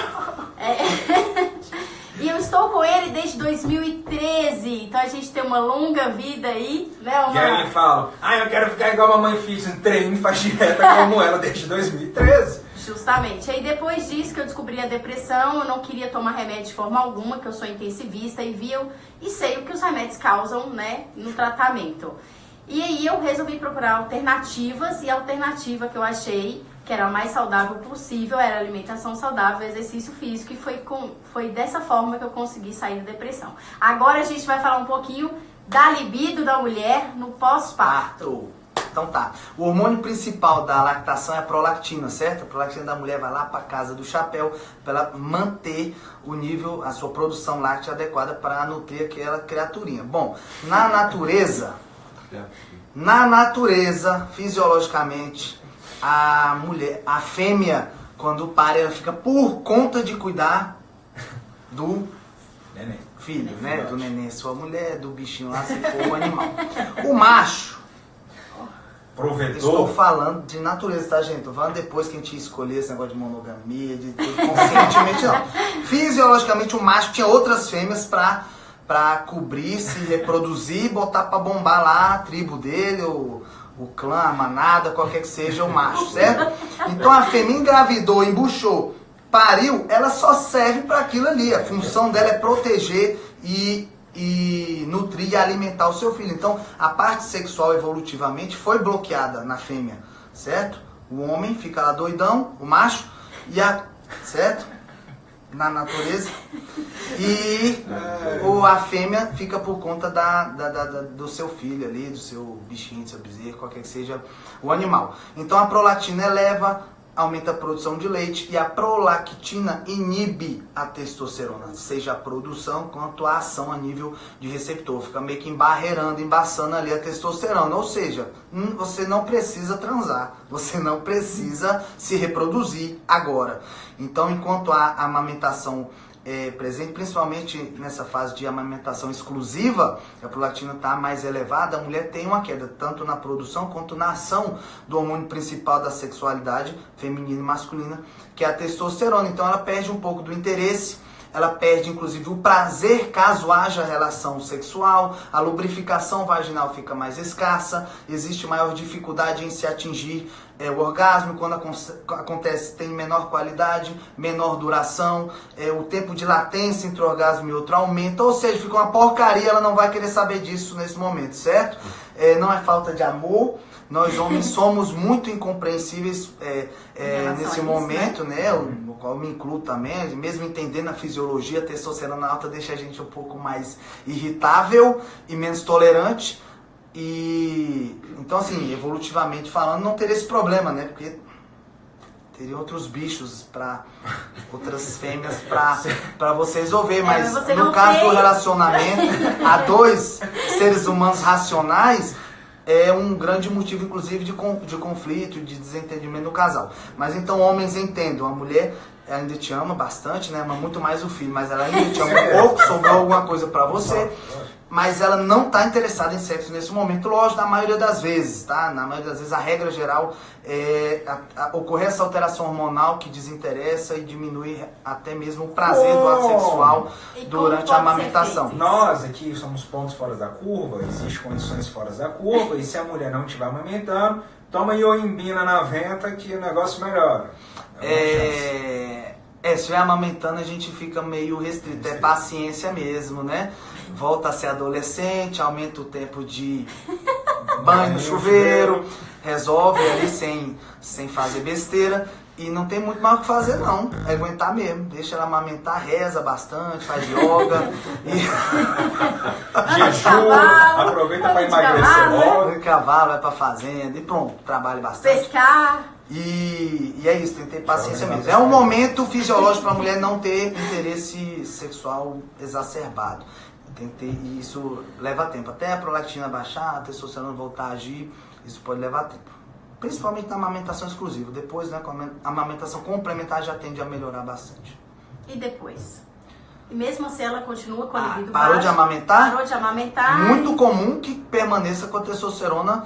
E eu estou com ele desde 2013, então a gente tem uma longa vida aí, né, Omar? E aí ele fala, eu quero ficar igual a mamãe fiz, treino e faz dieta como ela desde 2013. Justamente. Aí depois disso que eu descobri a depressão, eu não queria tomar remédio de forma alguma, que eu sou intensivista e sei o que os remédios causam, né, no tratamento. E aí eu resolvi procurar alternativas, e a alternativa que eu achei que era a mais saudável possível era alimentação saudável, exercício físico, e foi dessa forma que eu consegui sair da depressão. Agora a gente vai falar um pouquinho da libido da mulher no pós-parto. Então tá, o hormônio principal da lactação é a prolactina, certo? A prolactina da mulher vai lá para casa do chapéu para ela manter o nível, a sua produção láctea adequada para nutrir aquela criaturinha. Bom, na natureza, fisiologicamente, a mulher, a fêmea, quando para, ela fica por conta de cuidar do neném. Filho, né? Do neném, sua mulher, do bichinho lá, se for o animal. O macho, provedor. Estou falando de natureza, tá, gente? Estou falando depois que a gente escolheu esse negócio de monogamia, de tudo conscientemente, não. Fisiologicamente, o macho tinha outras fêmeas para pra cobrir, se reproduzir e botar pra bombar lá a tribo dele, o clã, a manada, qualquer que seja o macho, certo? Então a fêmea engravidou, embuchou, pariu, ela só serve para aquilo ali. A função dela é proteger e nutrir e alimentar o seu filho. Então a parte sexual evolutivamente foi bloqueada na fêmea, certo? O homem fica lá doidão, o macho, certo? Na natureza. E a fêmea fica por conta do seu filho ali, do seu bichinho, do seu bezerro, qualquer que seja o animal. Então a prolactina eleva, aumenta a produção de leite, e a prolactina inibe a testosterona, seja a produção quanto a ação a nível de receptor. Fica meio que embaçando ali a testosterona. Ou seja, você não precisa transar, você não precisa se reproduzir agora. Então, enquanto a amamentação presente, principalmente nessa fase de amamentação exclusiva, a prolactina está mais elevada, a mulher tem uma queda tanto na produção quanto na ação do hormônio principal da sexualidade feminina e masculina, que é a testosterona. Então ela perde um pouco do interesse, ela perde inclusive o prazer caso haja relação sexual, a lubrificação vaginal fica mais escassa, existe maior dificuldade em se atingir o orgasmo, quando acontece tem menor qualidade, menor duração, o tempo de latência entre o orgasmo e outro aumenta, ou seja, fica uma porcaria, ela não vai querer saber disso nesse momento, certo? Não é falta de amor, nós homens somos muito incompreensíveis nesse momento, né? No qual eu me incluo também, mesmo entendendo a fisiologia, a testosterona alta deixa a gente um pouco mais irritável e menos tolerante. E então, assim, evolutivamente falando, não teria esse problema, né? Porque teria outros bichos para outras fêmeas para você resolver, mas no caso do relacionamento, há dois seres humanos racionais, é um grande motivo, inclusive, de conflito, de desentendimento no casal. Mas então, homens entendam, a mulher ainda te ama bastante, né? Ama muito mais o filho, mas ela ainda te ama um pouco, sobrou alguma coisa para você. Mas ela não está interessada em sexo nesse momento, lógico, na maioria das vezes, tá? Na maioria das vezes, a regra geral é ocorrer essa alteração hormonal que desinteressa e diminui até mesmo o prazer do ato sexual durante a amamentação. Nós aqui somos pontos fora da curva, existem condições fora da curva, e se a mulher não estiver amamentando, toma ioimbina na venta que o negócio melhora. Se estiver amamentando, a gente fica meio restrito, é paciência mesmo, né? Volta a ser adolescente, aumenta o tempo de banho no chuveiro, resolve ali sem fazer besteira. E não tem muito mais o que fazer não, é aguentar mesmo. Deixa ela amamentar, reza bastante, faz yoga. Jejum, aproveita para emagrecer logo. Cavalo, vai pra fazenda e pronto, trabalha bastante. Pescar. E é isso, tem que ter paciência mesmo. É um momento fisiológico para a mulher não ter interesse sexual exacerbado. Tem que ter, e isso leva tempo. Até a prolactina baixar, a testosterona voltar a agir, isso pode levar tempo. Principalmente na amamentação exclusiva. Depois, né, com a amamentação complementar já tende a melhorar bastante. E depois? E mesmo assim ela continua com a libido parou de amamentar? Parou de amamentar. Muito comum que permaneça com a testosterona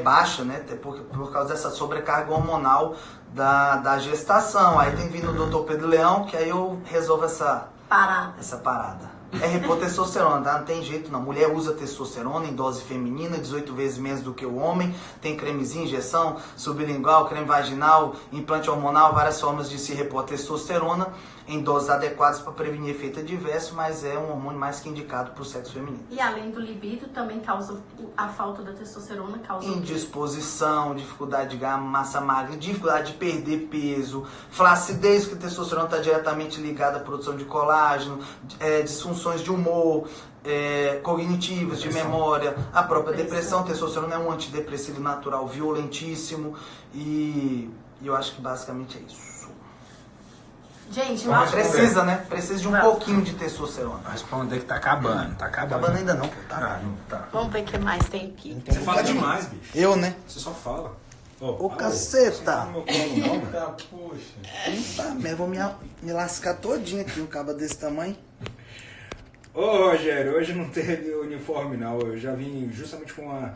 baixa, né? Por causa dessa sobrecarga hormonal da gestação. Aí tem vindo o Dr. Pedro Leão, que aí eu resolvo essa parada. É repor testosterona, tá? Não tem jeito não. Mulher usa testosterona em dose feminina, 18 vezes menos do que o homem. Tem cremezinho, injeção, sublingual, creme vaginal, implante hormonal, várias formas de se repor a testosterona em doses adequadas para prevenir efeito adverso, mas é um hormônio mais que indicado para o sexo feminino. E além do libido, também causa a falta da testosterona, causa indisposição, dificuldade de ganhar massa magra, dificuldade de perder peso, flacidez, que a testosterona está diretamente ligada à produção de colágeno, disfunções de humor, cognitivas, de memória, a própria depressão. A testosterona é um antidepressivo natural violentíssimo e eu acho que basicamente é isso. Gente, eu acho precisa, né? Precisa de um pouquinho de testosterona. Responder que tá acabando, Tá acabando ainda não, pô. Tá. Vamos ver o que mais tem aqui. Você fala demais, bicho. Eu, né? Você só fala. Ô, caceta! Não tá no meu colo, não, tá? Puxa. Tá, mas eu vou me lascar todinho aqui, um cabo desse tamanho. Ô, Rogério, hoje não teve uniforme, não. Eu já vim justamente com uma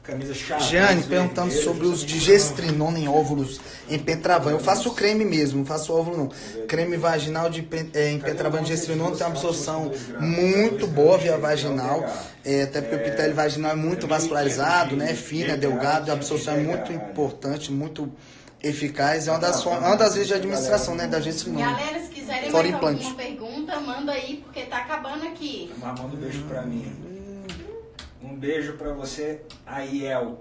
Camisa chata. Jeane perguntando sobre o uso de gestrinona em óvulos em Pentravan. Eu faço creme mesmo, não faço óvulo não. Creme vaginal em Pentravan de gestrinona tem uma absorção muito boa via vaginal, até porque o epitélio vaginal é muito vascularizado, né? Fino, é delgado, a absorção é muito importante, muito eficaz. É uma das vezes de administração, né, da gestrinona. Galera, se quiserem Fora mais implante. alguma pergunta, manda aí, porque tá acabando aqui. Mas manda um beijo pra mim. Um beijo pra você, Aiel.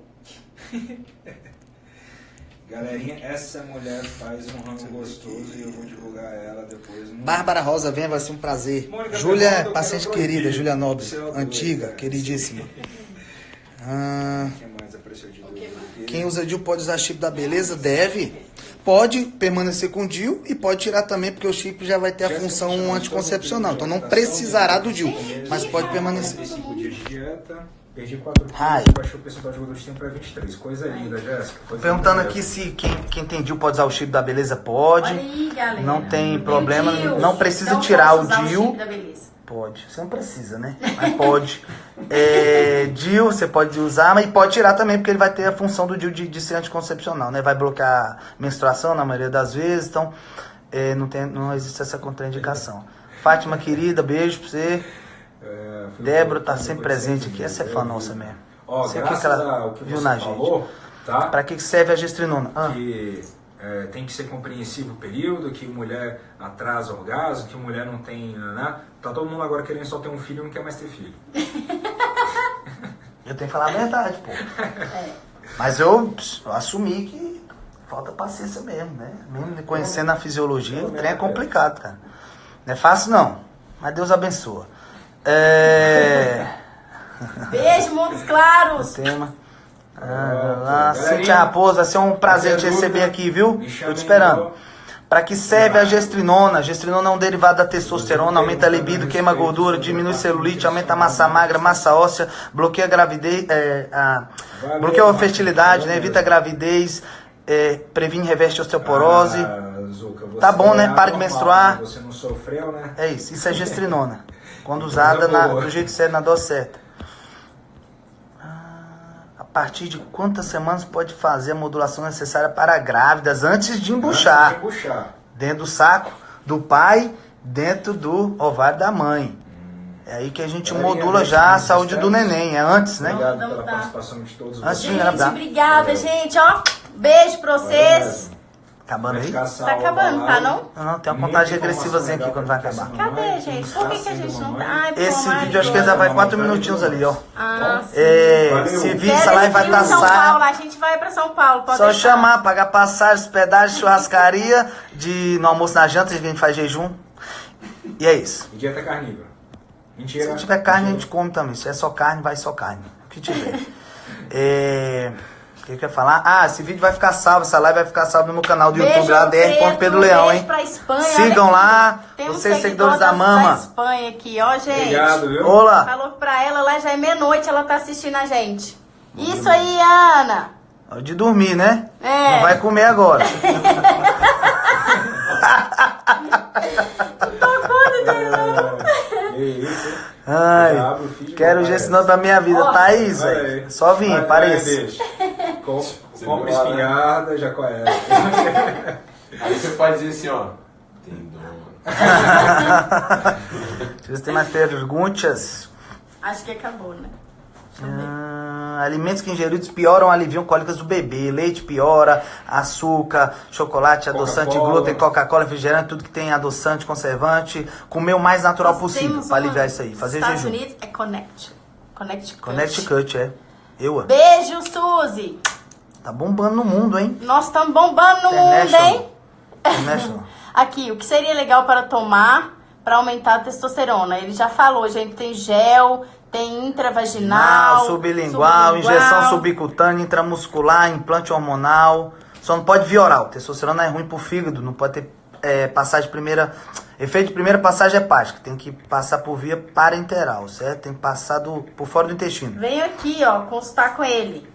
Galerinha, essa mulher faz um ramo gostoso e eu vou divulgar ela depois. Bárbara Rosa, venha, vai ser um prazer. Mônica, Júlia, pergunta, eu paciente quero querida, proibir. Júlia Nobre, Você é o antiga, doido, queridíssima. Quem mais apareceu de dúvida? Quem usa DIU pode usar chip da beleza? Deve. Pode permanecer com DIU e pode tirar também, porque o chip já vai ter a função anticoncepcional. Então não precisará do DIU, mas pode permanecer. 5 dias de dieta. Perdi 4 Ai. quilos, baixou o percentual de gordura para 23. Coisa linda, Jéssica. Coisa Perguntando linda. aqui se quem tem DIU pode usar o chip da beleza? Pode. Olha aí, galera. Não tem problema, DIU. não precisa Então, tirar posso o usar DIU. chip da beleza. Pode, você não precisa, né? Mas pode. DIU você pode usar, mas pode tirar também, porque ele vai ter a função do DIU de ser anticoncepcional, né? Vai bloquear a menstruação na maioria das vezes, então não existe essa contraindicação. Fátima, querida, beijo pra você. Débora tá sempre presente aqui, essa é fã nossa mesmo. Ó, Sei graças que ela ao que viu você na falou, tá? Pra que serve a gestrinona? Que tem que ser compreensivo o período, que mulher atrasa o orgasmo, que mulher não tem, né? Tá todo mundo agora querendo só ter um filho e não quer mais ter filho. Eu tenho que falar a verdade, pô. Mas eu assumi que falta paciência mesmo, né? Mesmo conhecendo a fisiologia, o trem é complicado, cara. Não é fácil não, mas Deus abençoa. Beijo, Montes Claros. Tema. Cintia Raposo, vai ser um prazer te receber aqui, viu? Tô te esperando. Para que serve a gestrinona? A gestrinona é um derivado da testosterona, aumenta a libido, queima a gordura, diminui celulite, aumenta a massa magra, massa óssea, bloqueia a gravidez, bloqueia a fertilidade, né? Evita a gravidez, previne e reverte a osteoporose. Zucca, Tá bom, né? Para de menstruar. Você não sofreu, né? É isso é gestrinona. Quando usada do jeito certo, na dose certa. A partir de quantas semanas pode fazer a modulação necessária para grávidas antes de embuchar? Antes de embuchar. Dentro do saco do pai, dentro do ovário da mãe. É aí que a gente modula já a saúde do neném. É antes, né? Obrigado Vamos pela dar. participação de todos Antes de vocês. engravidar. Obrigada, gente. Ó, beijo pra vocês. Acabando aí? Tá acabando, tá não? Não, tem uma contagem regressivazinha aqui quando vai acabar. Cadê, gente? Por que a gente não tá? Ai, pô, Esse Mari, vídeo acho que ainda vai 4 minutinhos ali, ó. Ah, sim. Esse vídeo, essa live vai estar São Paulo, salva. a gente vai pra São Paulo. Pode Só deixar. chamar, pagar passagem, hospedagem, churrascaria, no almoço na janta, a gente faz jejum. E é isso. E dieta carnívora. Mentira. Se tiver carne, a gente come também. Se é só carne, vai só carne. O que tiver. O que eu ia falar? Esse vídeo vai ficar salvo, essa live vai ficar salva no meu canal do YouTube, lá, dr.pedro Leão, hein? Pra Espanha, Sigam olha lá, aqui. Temos vocês seguidores da Da Mama. Espanha aqui, ó, gente. Obrigado, viu? Olá. Falou pra ela, lá já é meia-noite, ela tá assistindo a gente. Isso aí, Ana. Hora de dormir, né? É. Não vai comer agora. Ai, quero o gestinão da minha vida. Thaís, velho. Só vim, parece. Compre espingarda, já conhece. Aí você pode dizer assim, ó. Tem dom. Deixa eu ver se tem mais perguntas. Acho que acabou, né? Alimentos que ingeridos pioram, aliviam cólicas do bebê. Leite piora, açúcar, chocolate, adoçante, Coca-Cola. glúten, Coca-Cola, refrigerante, tudo que tem adoçante, conservante. Comer o mais natural Nós possível temos para uma- aliviar isso aí. Fazer Estados jejum. Unidos é Connecticut. Connecticut, é. Beijo, Suzy. Tá bombando no mundo, hein? Nós estamos bombando no mundo, International. hein? International. Aqui, o que seria legal para tomar para aumentar a testosterona? Ele já falou, gente, tem gel, tem intravaginal, Sublingual, injeção subcutânea, intramuscular, implante hormonal. Só não pode via oral. Testosterona é ruim pro fígado, não pode ter passagem de primeira... Efeito de primeira passagem hepática. Tem que passar por via parenteral, certo? Tem que passar por fora do intestino. Vem aqui, ó, consultar com ele.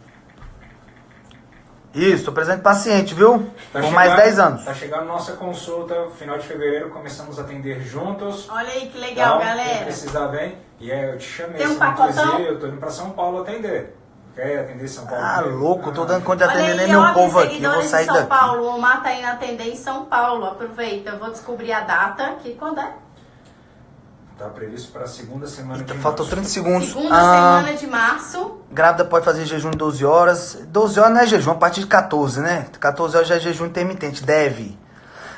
Isso, tô presente paciente, viu? Tá Por mais 10 anos. Tá chegando nossa consulta, final de fevereiro, começamos a atender juntos. Olha aí que legal, Então, quem galera. precisar, vem. E aí eu te chamei. Tem um se não pacotão? quiser, eu tô indo pra São Paulo atender. Quer atender São Paulo? Ah, louco, tô dando conta de Olha atender nem aí, ó, meu povo meus aqui, eu vou seguidores sair de São daqui. Paulo, o Mar tá indo atender em São Paulo. Aproveita, eu vou descobrir a data, que quando é? Tá previsto para a segunda semana de Faltou março. 30 segundos. Segunda semana de março. Grávida pode fazer jejum de 12 horas. 12 horas não é jejum, a partir de 14, né? 14 horas já é jejum intermitente, deve.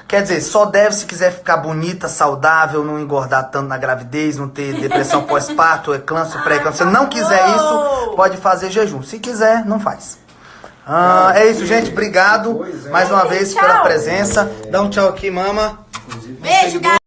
Quer dizer, só deve se quiser ficar bonita, saudável, não engordar tanto na gravidez, não ter depressão pós-parto, eclâmpsia, pré-eclâmpsia. Se não quiser isso, pode fazer jejum. Se quiser, não faz. É isso, gente. Obrigado mais uma vez pela presença. Dá um tchau aqui, mama. Beijo, galera.